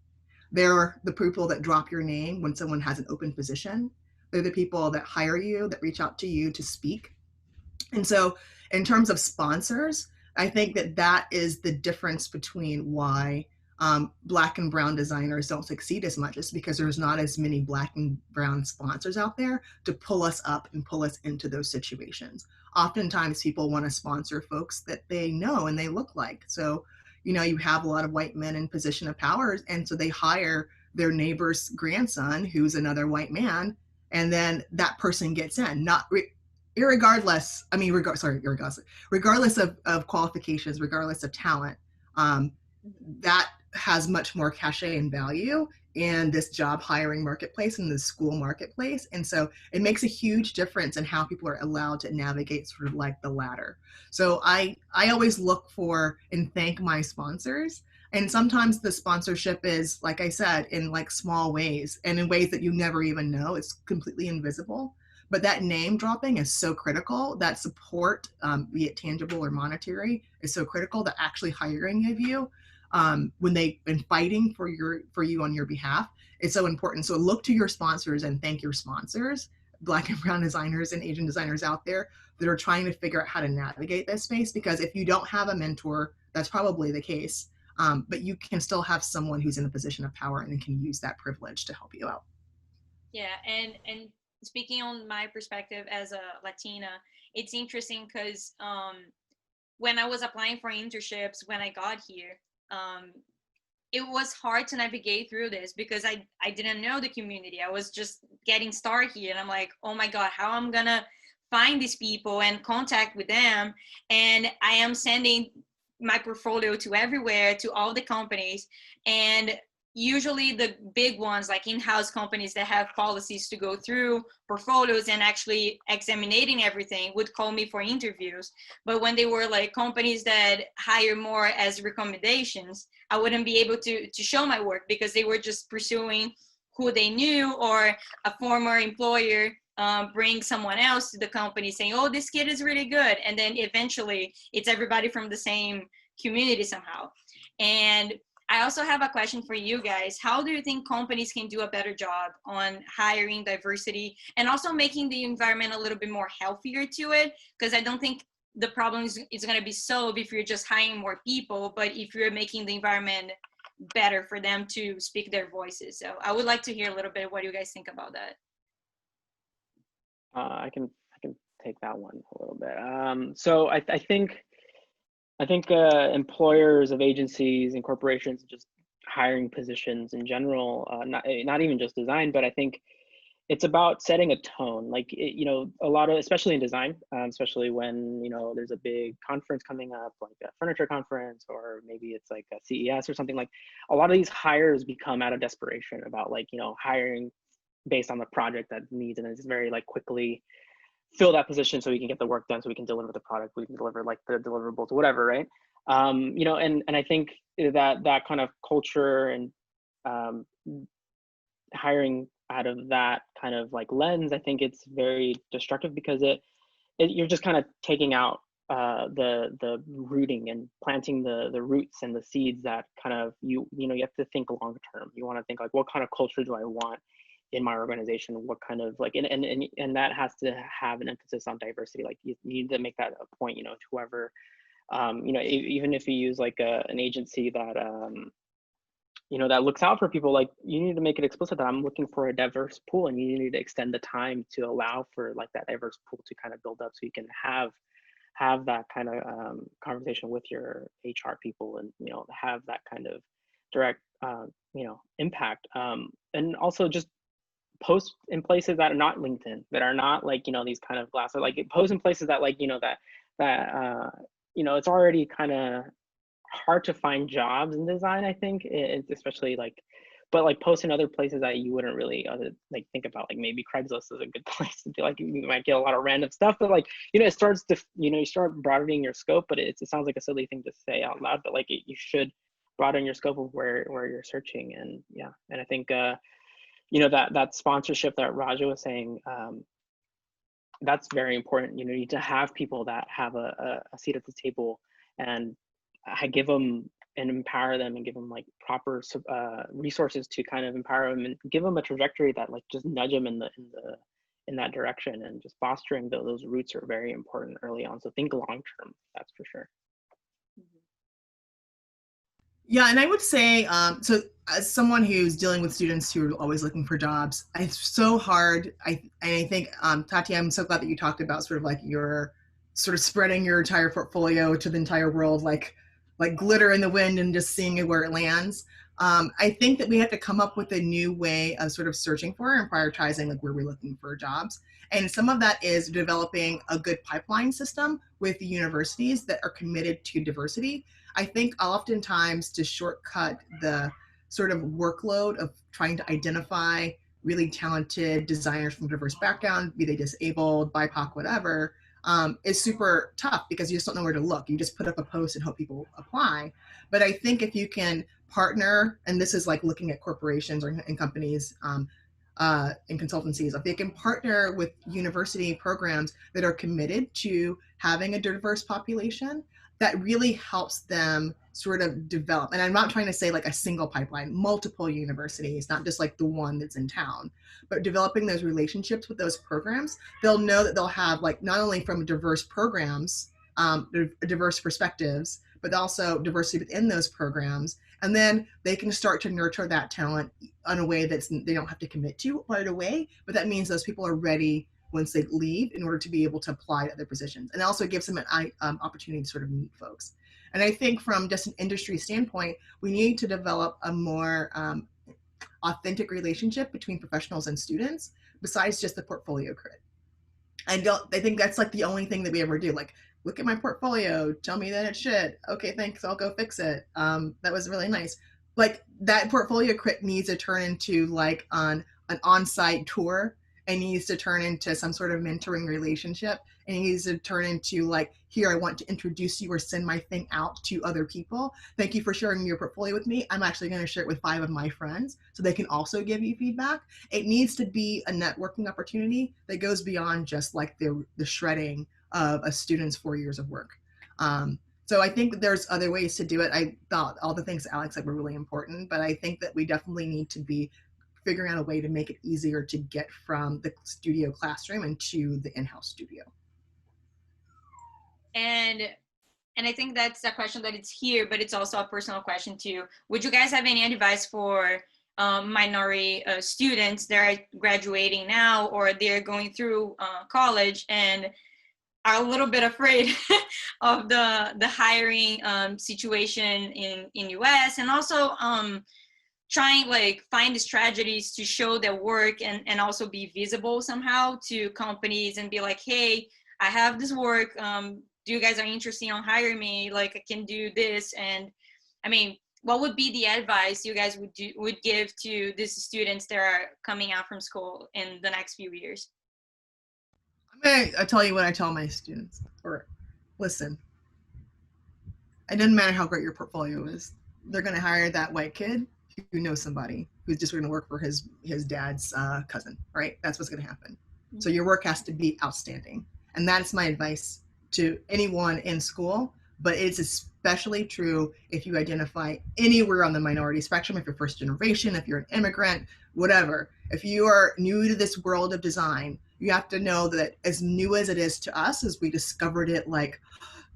They're the people that drop your name when someone has an open position. They're the people that hire you, that reach out to you to speak. And so in terms of sponsors, I think that is the difference between why Black and brown designers don't succeed as much, is because there's not as many Black and brown sponsors out there to pull us up and pull us into those situations. Oftentimes people want to sponsor folks that they know and they look like. So, you know, you have a lot of white men in position of power, and so they hire their neighbor's grandson, who's another white man, and then that person gets in, not regardless of qualifications, regardless of talent, that has much more cachet and value in this job hiring marketplace, in the school marketplace. And so it makes a huge difference in how people are allowed to navigate sort of like the ladder. So I always look for and thank my sponsors. And sometimes the sponsorship is, like I said, in like small ways and in ways that you never even know. It's completely invisible. But that name dropping is so critical. That support, be it tangible or monetary, is so critical. That actually hiring of you, when they've been fighting for you on your behalf, is so important. So look to your sponsors and thank your sponsors, Black and brown designers and Asian designers out there that are trying to figure out how to navigate this space. Because if you don't have a mentor, that's probably the case. But you can still have someone who's in a position of power and can use that privilege to help you out. Yeah, and speaking on my perspective as a Latina, it's interesting because when I was applying for internships when I got here, it was hard to navigate through this because I didn't know the community. I was just getting started here, and I'm like, oh my God, how I'm gonna find these people and contact with them. And I am sending my portfolio to everywhere, to all the companies. And usually the big ones, like in-house companies that have policies to go through portfolios and actually examining everything, would call me for interviews. But when they were like companies that hire more as recommendations, I wouldn't be able to show my work, because they were just pursuing who they knew, or a former employer bring someone else to the company saying, oh, this kid is really good. And then eventually it's everybody from the same community somehow. And I also have a question for you guys. How do you think companies can do a better job on hiring diversity and also making the environment a little bit more healthier to it? Because I don't think the problem is going to be solved if you're just hiring more people, but if you're making the environment better for them to speak their voices. So I would like to hear a little bit what you guys think about that. I can take that one a little bit. So I think employers of agencies and corporations, just hiring positions in general, not even just design, but I think it's about setting a tone. Like, you know, a lot of, especially in design, especially when, you know, there's a big conference coming up, like a furniture conference, or maybe it's like a CES or something. Like, a lot of these hires become out of desperation about, like, you know, hiring based on the project that needs, and it's very like quickly fill that position so we can get the work done, so we can deliver the product, we can deliver like the deliverables, whatever, right? You know, and I think that kind of culture and hiring out of that kind of like lens, I think it's very destructive, because you're just kind of taking out the rooting and planting the roots and the seeds that kind of you know, you have to think long term. You want to think like, what kind of culture do I want in my organization? What kind of like, and that has to have an emphasis on diversity. Like, you need to make that a point, you know, to whoever, you know, even if you use like an agency that you know, that looks out for people, like, you need to make it explicit that I'm looking for a diverse pool, and you need to extend the time to allow for like that diverse pool to kind of build up, so you can have that kind of conversation with your HR people, and, you know, have that kind of direct you know, impact, and also just post in places that are not LinkedIn, that are not like, you know, these kind of glass, or like post in places that, like, you know, that you know, it's already kind of hard to find jobs in design, I think. It's especially like, but like post in other places that you wouldn't really like think about, like maybe Craigslist is a good place to do, like, you might get a lot of random stuff, but like, you know, it starts to, you know, you start broadening your scope, but it sounds like a silly thing to say out loud, but like you should broaden your scope of where you're searching. And yeah, and I think you know, that sponsorship that Raja was saying, that's very important. You know, you need to have people that have a seat at the table, and give them and empower them, and give them like proper resources to kind of empower them, and give them a trajectory that like just nudge them in that direction. And just fostering those roots are very important early on. So think long term, that's for sure. Yeah, and I would say, so as someone who's dealing with students who are always looking for jobs, it's so hard. I think, Tati, I'm so glad that you talked about sort of like your sort of spreading your entire portfolio to the entire world, like glitter in the wind, and just seeing where it lands. I think that we have to come up with a new way of sort of searching for and prioritizing like where we're looking for jobs. And some of that is developing a good pipeline system with the universities that are committed to diversity. I think oftentimes, to shortcut the sort of workload of trying to identify really talented designers from diverse background, be they disabled, BIPOC, whatever, is super tough, because you just don't know where to look. You just put up a post and hope people apply. But I think if you can partner, and this is like looking at corporations or in companies, in consultancies, if they can partner with university programs that are committed to having a diverse population, that really helps them sort of develop. And I'm not trying to say like a single pipeline, multiple universities, not just like the one that's in town, but developing those relationships with those programs. They'll know that they'll have like not only from diverse programs, diverse perspectives, but also diversity within those programs. And then they can start to nurture that talent in a way that they don't have to commit to right away. But that means those people are ready once they leave in order to be able to apply to other positions. And also gives them an opportunity to sort of meet folks. And I think from just an industry standpoint, we need to develop a more authentic relationship between professionals and students, besides just the portfolio credit. I think that's like the only thing that we ever do. Like, look at my portfolio, tell me that it's shit. Okay, thanks, I'll go fix it. That was really nice. Like that portfolio crit needs to turn into like an on-site tour, and needs to turn into some sort of mentoring relationship, and it needs to turn into like, here, I want to introduce you or send my thing out to other people. Thank you for sharing your portfolio with me. I'm actually going to share it with 5 of my friends so they can also give you feedback. It needs to be a networking opportunity that goes beyond just like the shredding of a student's 4 years of work. So I think that there's other ways to do it. I thought all the things Alex said were really important, but I think that we definitely need to be figuring out a way to make it easier to get from the studio classroom into the in-house studio. And I think that's a question that it's here, but it's also a personal question too. Would you guys have any advice for minority students that are graduating now, or they're going through college and are a little bit afraid of the hiring situation in US, and also trying like find the strategies to show their work and also be visible somehow to companies and be like, hey, I have this work. Do you guys are interested in hiring me? Like, I can do this. And I mean, what would be the advice you guys would give to these students that are coming out from school in the next few years? I tell you what I tell my students, or listen, it doesn't matter how great your portfolio is. They're going to hire that white kid who knows somebody who's just going to work for his dad's cousin, right? That's what's going to happen. So your work has to be outstanding. And that's my advice to anyone in school, but it's especially true if you identify anywhere on the minority spectrum, if you're first generation, if you're an immigrant, whatever. If you are new to this world of design, you have to know that as new as it is to us, as we discovered it like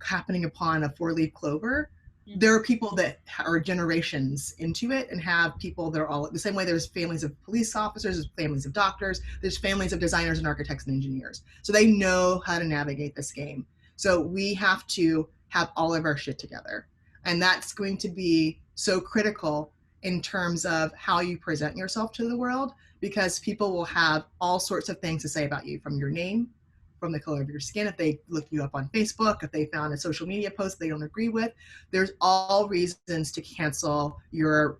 happening upon a 4-leaf clover, there are people that are generations into it and have people that are all the same way. There's families of police officers, there's families of doctors, there's families of designers and architects and engineers. So they know how to navigate this game. So we have to have all of our shit together. And that's going to be so critical in terms of how you present yourself to the world, because people will have all sorts of things to say about you, from your name, from the color of your skin, if they look you up on Facebook, if they found a social media post they don't agree with. There's all reasons to cancel your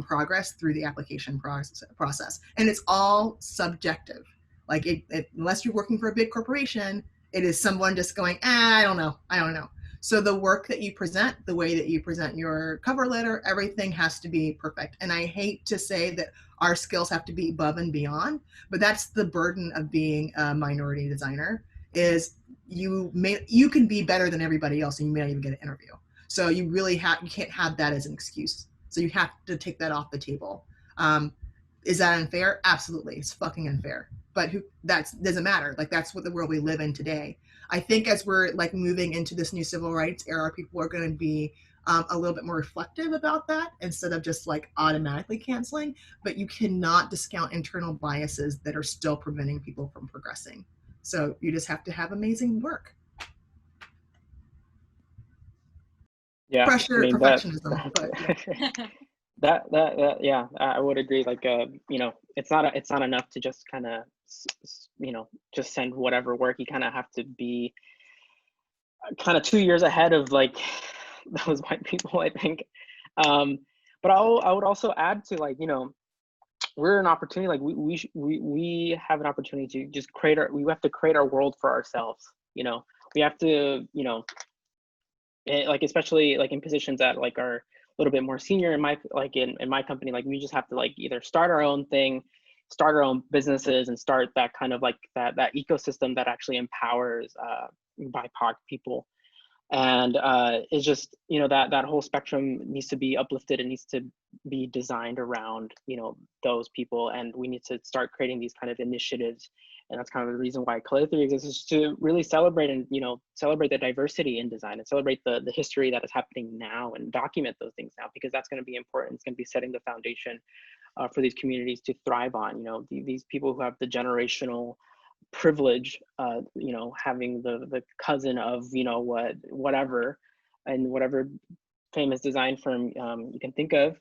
progress through the application process. And it's all subjective. Like unless you're working for a big corporation, it is someone just going, I don't know. So the work that you present, the way that you present your cover letter, everything has to be perfect. And I hate to say that our skills have to be above and beyond, but that's the burden of being a minority designer, is you can be better than everybody else and you may not even get an interview. So you can't have that as an excuse. So you have to take that off the table. Is that unfair? Absolutely. It's fucking unfair. But that doesn't matter. Like, that's what the world we live in today. I think as we're like moving into this new civil rights era, people are going to be a little bit more reflective about that instead of just like automatically canceling. But you cannot discount internal biases that are still preventing people from progressing. So you just have to have amazing work. Yeah, Pressure, I mean, perfectionism, but yeah. that yeah, I would agree. Like, it's not enough to just kind of, just send whatever work. You kind of have to be kind of 2 years ahead of like those white people, I think. But I would also add to, like, we're an opportunity. Like, we have an opportunity to just we have to create our world for ourselves. We have to, like, especially like in positions that like are a little bit more senior in my company, like we just have to like either start our own thing, start our own businesses, and start that kind of like that ecosystem that actually empowers BIPOC people. And it's just, that whole spectrum needs to be uplifted. It needs to be designed around, those people. And we need to start creating these kind of initiatives. And that's kind of the reason why Color Theory exists, is to really celebrate and, celebrate the diversity in design and celebrate the history that is happening now and document those things now, because that's going to be important. It's going to be setting the foundation for these communities to thrive on. These people who have the generational privilege, having the cousin of, whatever, and whatever famous design firm you can think of,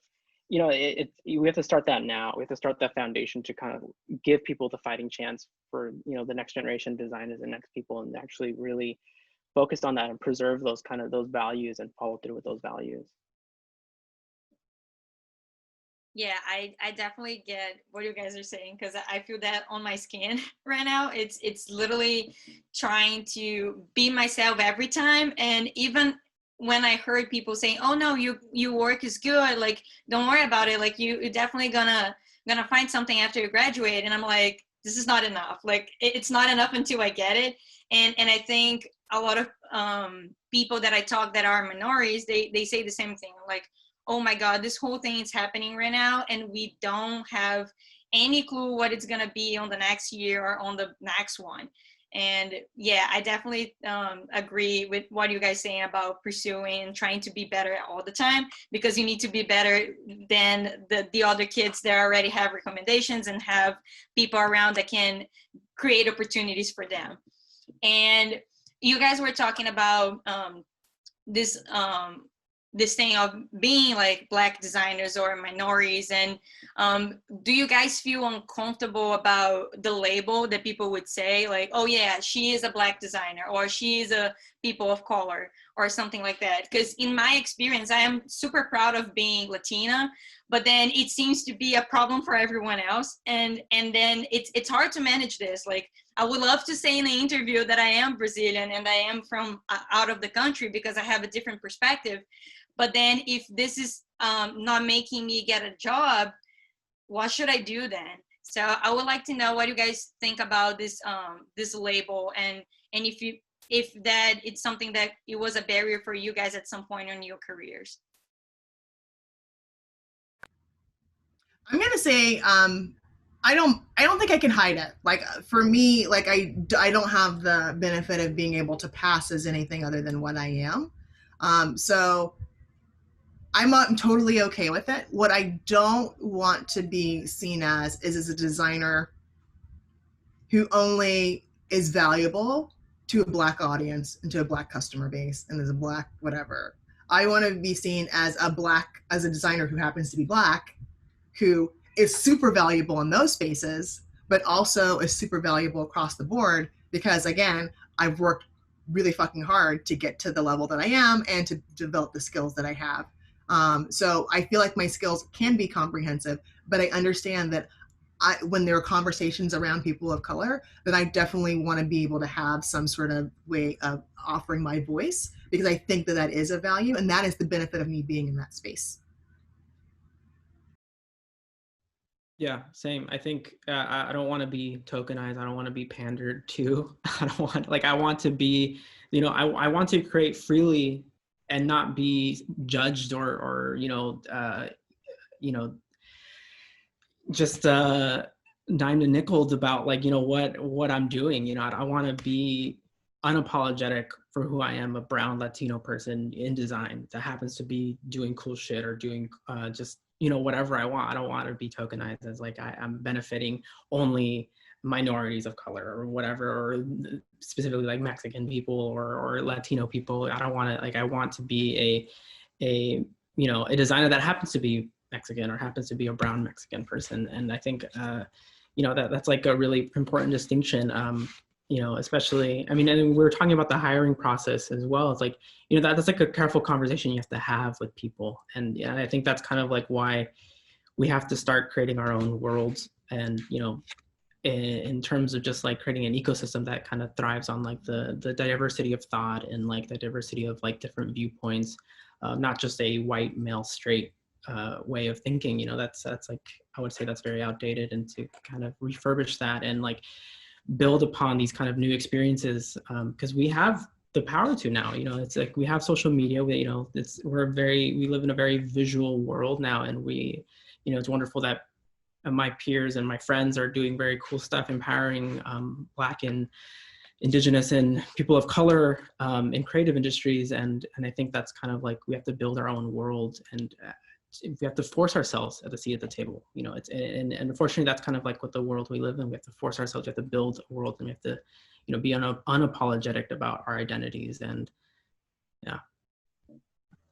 you know, we have to start that now. We have to start that foundation to kind of give people the fighting chance for, you know, the next generation designers and next people, and actually really focus on that and preserve those kind of those values and follow through with those values. Yeah, I definitely get what you guys are saying, because I feel that on my skin right now. It's literally trying to be myself every time. And even when I heard people saying, "Oh no, you work is good, like don't worry about it, like you're definitely gonna find something after you graduate," and I'm like, this is not enough. Like it's not enough until I get it. And I think a lot of people that I talk that are minorities, they say the same thing, like, oh my God, this whole thing is happening right now, and we don't have any clue what it's gonna be on the next year or on the next one. And yeah, I definitely agree with what you guys saying about pursuing and trying to be better all the time, because you need to be better than the other kids that already have recommendations and have people around that can create opportunities for them. And you guys were talking about this this thing of being like Black designers or minorities, and do you guys feel uncomfortable about the label that people would say, like, oh yeah, she is a Black designer, or she is a people of color, or something like that? Because in my experience, I am super proud of being Latina, but then it seems to be a problem for everyone else, and then it's hard to manage this. Like, I would love to say in the interview that I am Brazilian and I am from out of the country because I have a different perspective. But then if this is not making me get a job, what should I do then? So I would like to know what you guys think about this this label, and if that it's something that it was a barrier for you guys at some point in your careers. I'm gonna say I don't think I can hide it. Like for me, like I don't have the benefit of being able to pass as anything other than what I am. So I'm totally okay with it. What I don't want to be seen as is a designer who only is valuable to a Black audience and to a Black customer base and as a Black whatever. I want to be seen as a designer who happens to be Black, who is super valuable in those spaces, but also is super valuable across the board because, again, I've worked really fucking hard to get to the level that I am and to develop the skills that I have. So I feel like my skills can be comprehensive, but I understand that when there are conversations around people of color, then I definitely want to be able to have some sort of way of offering my voice, because I think that that is a value, and that is the benefit of me being in that space. Yeah, same. I think I don't want to be tokenized. I don't want to be pandered to. I don't want, like, I want to be, you know, I want to create freely and not be judged or just dime and nickeled about, like, you know, what I'm doing. You know, I want to be unapologetic for who I am, a brown Latino person in design that happens to be doing cool shit or doing just, you know, whatever I want. I don't want to be tokenized as like I'm benefiting only minorities of color or whatever, or specifically like Mexican people or Latino people. I don't want to, like, I want to be a you know, a designer that happens to be Mexican or happens to be a brown Mexican person. And I think you know, that's like a really important distinction. You know, especially, I mean, and we were talking about the hiring process as well. It's like, you know, that's like a careful conversation you have to have with people. And yeah, I think that's kind of like why we have to start creating our own worlds. And, you know, in terms of just like creating an ecosystem that kind of thrives on like the diversity of thought and like the diversity of like different viewpoints, not just a white male straight way of thinking. You know, that's like, I would say that's very outdated, and to kind of refurbish that and like build upon these kind of new experiences, because we have the power to now. You know, it's like we have social media. We, you know, we live in a very visual world now, and we, you know, it's wonderful that my peers and my friends are doing very cool stuff, empowering Black and Indigenous and people of color in creative industries, and I think that's kind of like we have to build our own world, and we have to force ourselves at the seat at the table. You know, it's and unfortunately that's kind of like what the world we live in. We have to force ourselves. We have to build a world, and we have to, you know, be unapologetic about our identities. And yeah.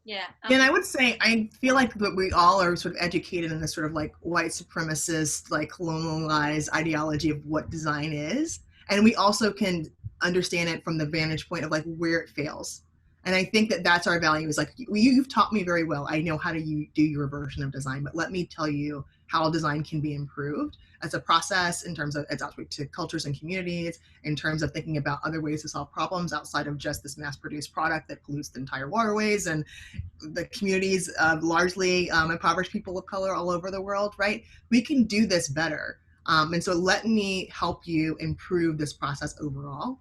Yeah. And I would say, I feel like that we all are sort of educated in this sort of like white supremacist, like colonialized ideology of what design is. And we also can understand it from the vantage point of like where it fails. And I think that that's our value is like, you've taught me very well. I know how to do your version of design, but let me tell you how design can be improved as a process in terms of it's outreach to cultures and communities, in terms of thinking about other ways to solve problems outside of just this mass produced product that pollutes the entire waterways and the communities of largely impoverished people of color all over the world, right? We can do this better. And so let me help you improve this process overall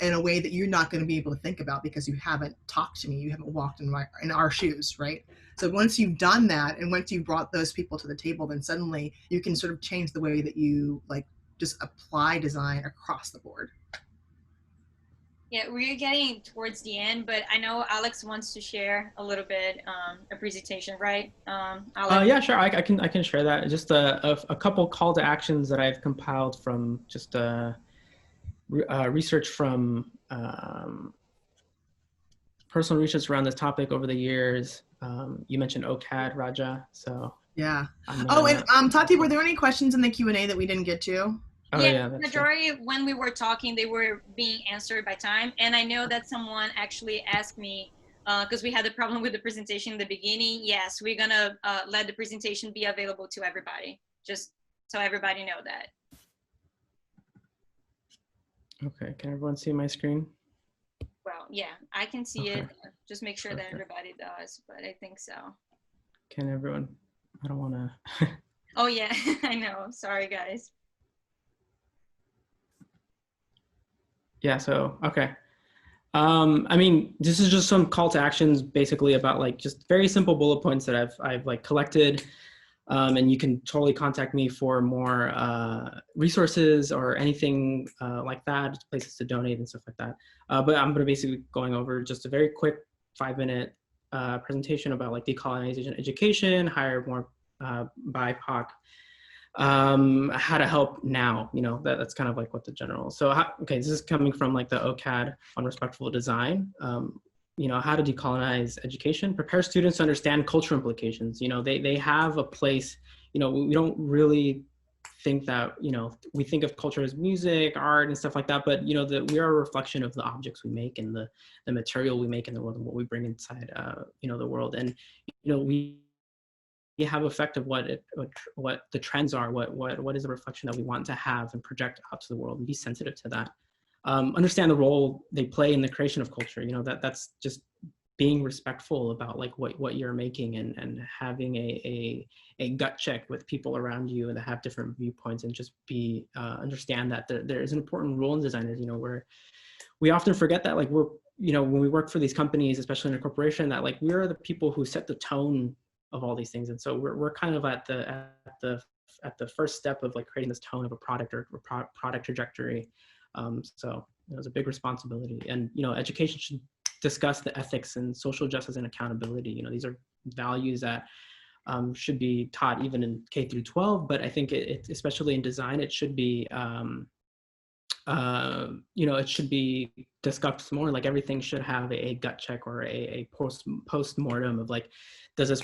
in a way that you're not going to be able to think about because you haven't talked to me, you haven't walked in our shoes, right? So once you've done that and once you've brought those people to the table, then suddenly you can sort of change the way that you like just apply design across the board. Yeah, we're getting towards the end, but I know Alex wants to share a little bit a presentation, right? Alex? Yeah, sure. I can share that. Just a couple call to actions that I've compiled from just research from personal research around this topic over the years. You mentioned OCAD, Raja, so yeah. And Tati, were there any questions in the Q&A that we didn't get to? Oh, yeah, that's majority when we were talking, they were being answered by time. And I know that someone actually asked me, because we had a problem with the presentation in the beginning. Yes, we're gonna let the presentation be available to everybody, just so everybody know that. Okay, can everyone see my screen? Well, yeah, I can see Okay. it. Just make sure that everybody does, but I think so. Can everyone? I don't want to. Oh yeah, I know. Sorry, guys. Yeah, so, okay. I mean, this is just some call to actions basically about like just very simple bullet points that I've like collected. And you can totally contact me for more resources or anything like that, places to donate and stuff like that. But I'm going to basically going over just a very quick 5-minute presentation about like decolonization education, hire more BIPOC, how to help now, you know, that's kind of like what the general. So, okay, this is coming from like the OCAD on respectful design. You know, how to decolonize education, prepare students to understand cultural implications. You know, they have a place, you know, we don't really think that, you know, we think of culture as music, art and stuff like that, but you know, we are a reflection of the objects we make and the material we make in the world and what we bring inside, you know, the world. And, you know, we have effect of what the trends are, what is the reflection that we want to have and project out to the world and be sensitive to that. Understand the role they play in the creation of culture. You know, that's just being respectful about like what you're making and having a gut check with people around you and that have different viewpoints and just be understand that there is an important role in designers, you know, where we often forget that like we're, you know, when we work for these companies, especially in a corporation, that like we're the people who set the tone of all these things. And so we're kind of at the first step of like creating this tone of a product or product trajectory. So it was a big responsibility. And, you know, education should discuss the ethics and social justice and accountability. You know, these are values that should be taught even in K through 12, but I think it especially in design, it should be, you know, it should be discussed more. Like everything should have a gut check or a post-mortem of like, does this,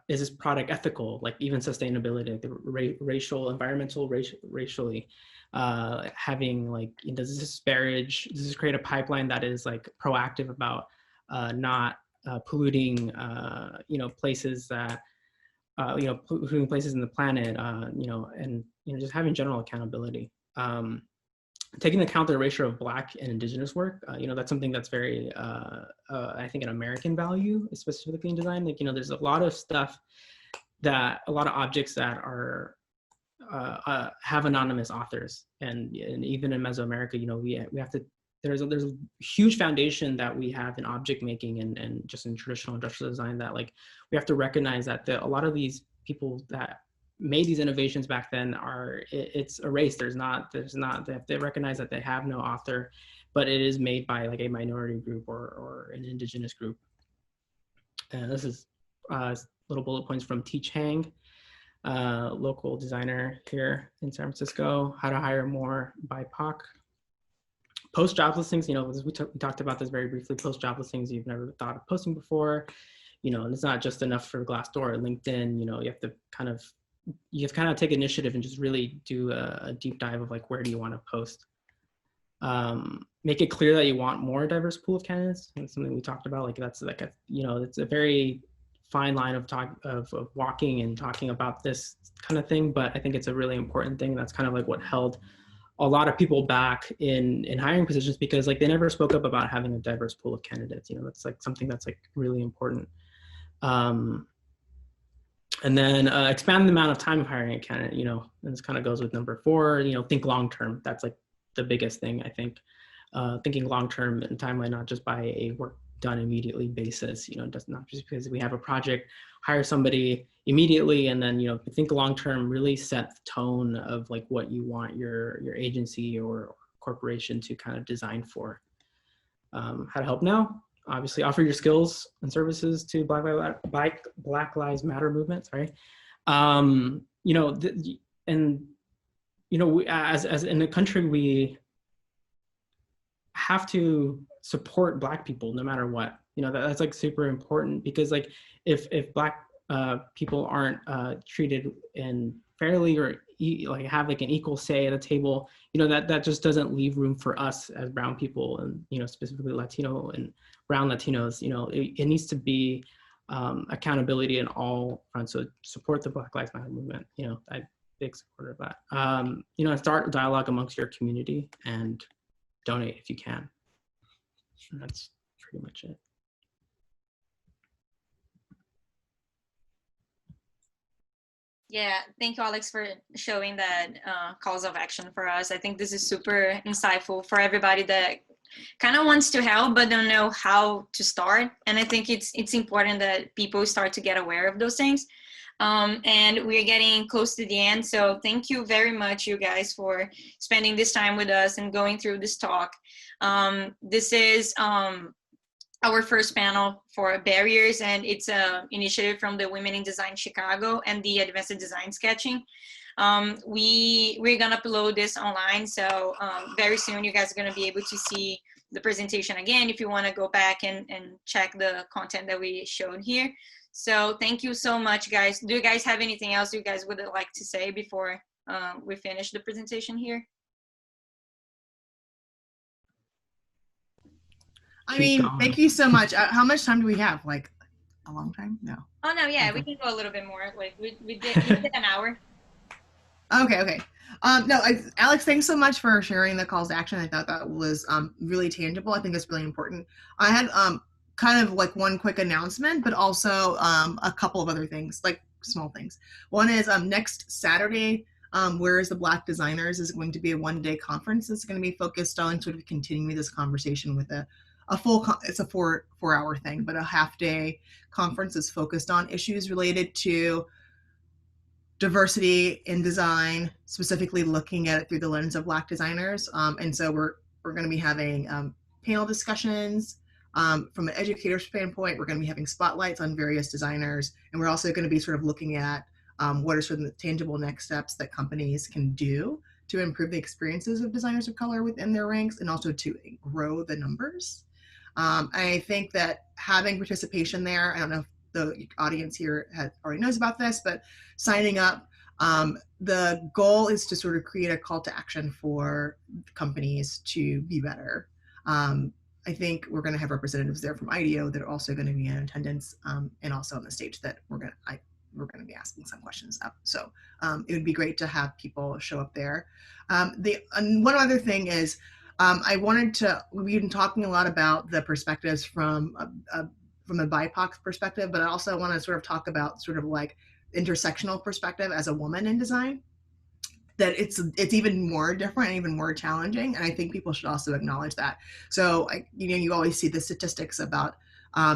is this product ethical, like even sustainability, like the racial, environmental, racially, having like, does this create a pipeline that is like proactive about not polluting, you know, places that, you know, polluting places in the planet, you know, and, you know, just having general accountability. Taking into account the erasure of Black and Indigenous work, you know, that's something that's very, I think, an American value, specifically in design. Like, you know, there's a lot of stuff a lot of objects that are, have anonymous authors. And even in Mesoamerica, you know, we have to, there's a huge foundation that we have in object making and just in traditional industrial design that like, we have to recognize that a lot of these people that made these innovations back then it's erased. They recognize that they have no author, but it is made by like a minority group or an indigenous group. And this is little bullet points from T. Chang, local designer here in San Francisco, how to hire more BIPOC post job listings, you know, we talked about this very briefly, post job listings you've never thought of posting before, you know, and it's not just enough for Glassdoor or LinkedIn, you know, you have to kind of take initiative and just really do a deep dive of like, where do you want to post? Make it clear that you want more diverse pool of candidates. That's something we talked about. Like that's like you know, it's a very fine line of walking and talking about this kind of thing. But I think it's a really important thing. That's kind of like what held a lot of people back in hiring positions, because like they never spoke up about having a diverse pool of candidates. You know, that's like something that's like really important. And then expand the amount of time of hiring a candidate, you know, and this kind of goes with number 4, you know, think long-term. That's like the biggest thing, I think. Thinking long-term and timeline, not just by a work done immediately basis, you know, does not just because we have a project, hire somebody immediately, and then, you know, think long-term, really set the tone of like what you want your agency or corporation to kind of design for. How to help now? Obviously, offer your skills and services to Black Lives Matter movement. Sorry, you know, and you know, as in a country, we have to support Black people no matter what. You know, that's like super important, because like if Black people aren't treated in fairly or like have like an equal say at a table, you know, that just doesn't leave room for us as brown people, and, you know, specifically Latino and brown Latinos. You know, it needs to be accountability in all fronts. So support the Black Lives Matter movement. You know, I'm a big supporter of that. You know, start dialogue amongst your community and donate if you can. And that's pretty much it. Yeah, thank you, Alex, for showing that calls of action for us. I think this is super insightful for everybody that kind of wants to help but don't know how to start. And I think it's important that people start to get aware of those things. And we're getting close to the end. So thank you very much, you guys, for spending this time with us and going through this talk. This is our first panel for barriers, and it's an initiative from the Women in Design Chicago and the Advanced Design Sketching. We're gonna upload this online, so very soon you guys are gonna be able to see the presentation again if you wanna go back and check the content that we showed here. So thank you so much, guys. Do you guys have anything else you guys would like to say before we finish the presentation here? I mean, thank you so much. How much time do we have? Like a long time? No. Oh no, yeah, we can go a little bit more. Like we did an hour. Okay. No, Alex, thanks so much for sharing the calls to action. I thought that was really tangible. I think it's really important. I had kind of like one quick announcement, but also a couple of other things, like small things. One is next Saturday, Where is the Black Designers is going to be a one-day conference that's going to be focused on sort of continuing this conversation with a full, it's a four-hour thing, but a half-day conference is focused on issues related to diversity in design, specifically looking at it through the lens of Black designers. And so we're going to be having panel discussions. From an educator standpoint, we're going to be having spotlights on various designers, and we're also going to be sort of looking at what are sort of the tangible next steps that companies can do to improve the experiences of designers of color within their ranks, and also to grow the numbers. I think that having participation there, I don't know if the audience here already knows about this, but signing up, the goal is to sort of create a call to action for companies to be better. I think we're going to have representatives there from IDEO that are also going to be in attendance, and also on the stage that we're going to be asking some questions up. So it would be great to have people show up there. One other thing is, we've been talking a lot about the perspectives from a BIPOC perspective, but I also want to sort of talk about sort of like intersectional perspective as a woman in design, that it's even more different and even more challenging. And I think people should also acknowledge that. So, you always see the statistics about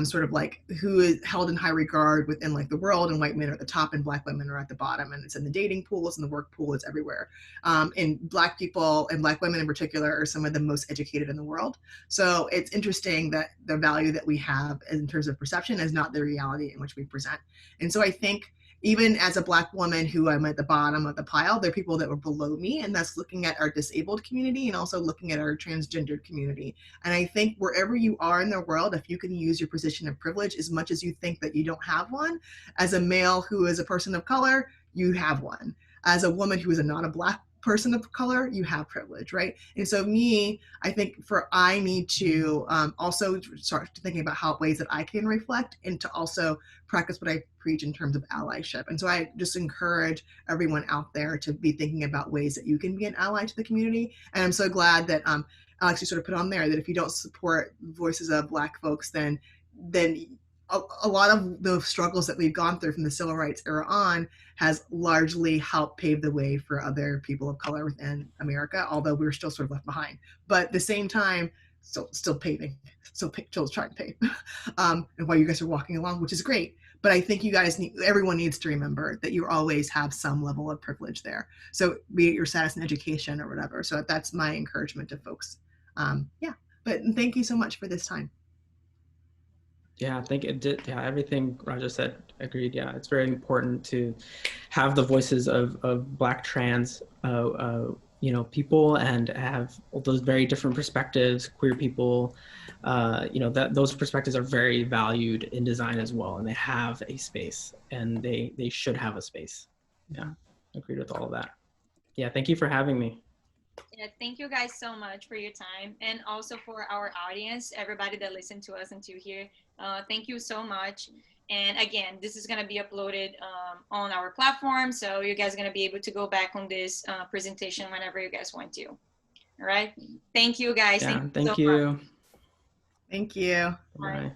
sort of like who is held in high regard within like the world, and white men are at the top and Black women are at the bottom, and it's in the dating pools and the work pool, it's everywhere. And Black people and Black women in particular are some of the most educated in the world. So it's interesting that the value that we have in terms of perception is not the reality in which we present. And so I think even as a Black woman who I'm at the bottom of the pile, there are people that were below me, and that's looking at our disabled community and also looking at our transgendered community. And I think wherever you are in the world, if you can use your position of privilege as much as you think that you don't have one, as a male who is a person of color, you have one. As a woman who is not a Black person of color, you have privilege, right? And so me, I think I need to also start thinking about how ways that I can reflect and to also practice what I preach in terms of allyship. And so I just encourage everyone out there to be thinking about ways that you can be an ally to the community. And I'm so glad that Alex, you sort of put on there that if you don't support voices of Black folks, then a lot of the struggles that we've gone through from the civil rights era on has largely helped pave the way for other people of color within America, although we're still sort of left behind. But at the same time, still paving, still trying to pave. And while you guys are walking along, which is great. But I think everyone needs to remember that you always have some level of privilege there. So be it your status in education or whatever. So that's my encouragement to folks. But thank you so much for this time. Yeah, I think it did. Yeah, everything Raja said, agreed. Yeah, it's very important to have the voices of Black trans, people, and have all those very different perspectives, queer people, that those perspectives are very valued in design as well, and they have a space, and they should have a space. Yeah, agreed with all of that. Yeah, thank you for having me. Yeah, thank you guys so much for your time, and also for our audience, everybody that listened to us until here. Thank you so much. And again, this is going to be uploaded on our platform, so you guys are going to be able to go back on this presentation whenever you guys want to. All right. Thank you, guys. Yeah, thank you so much. Thank you. Bye.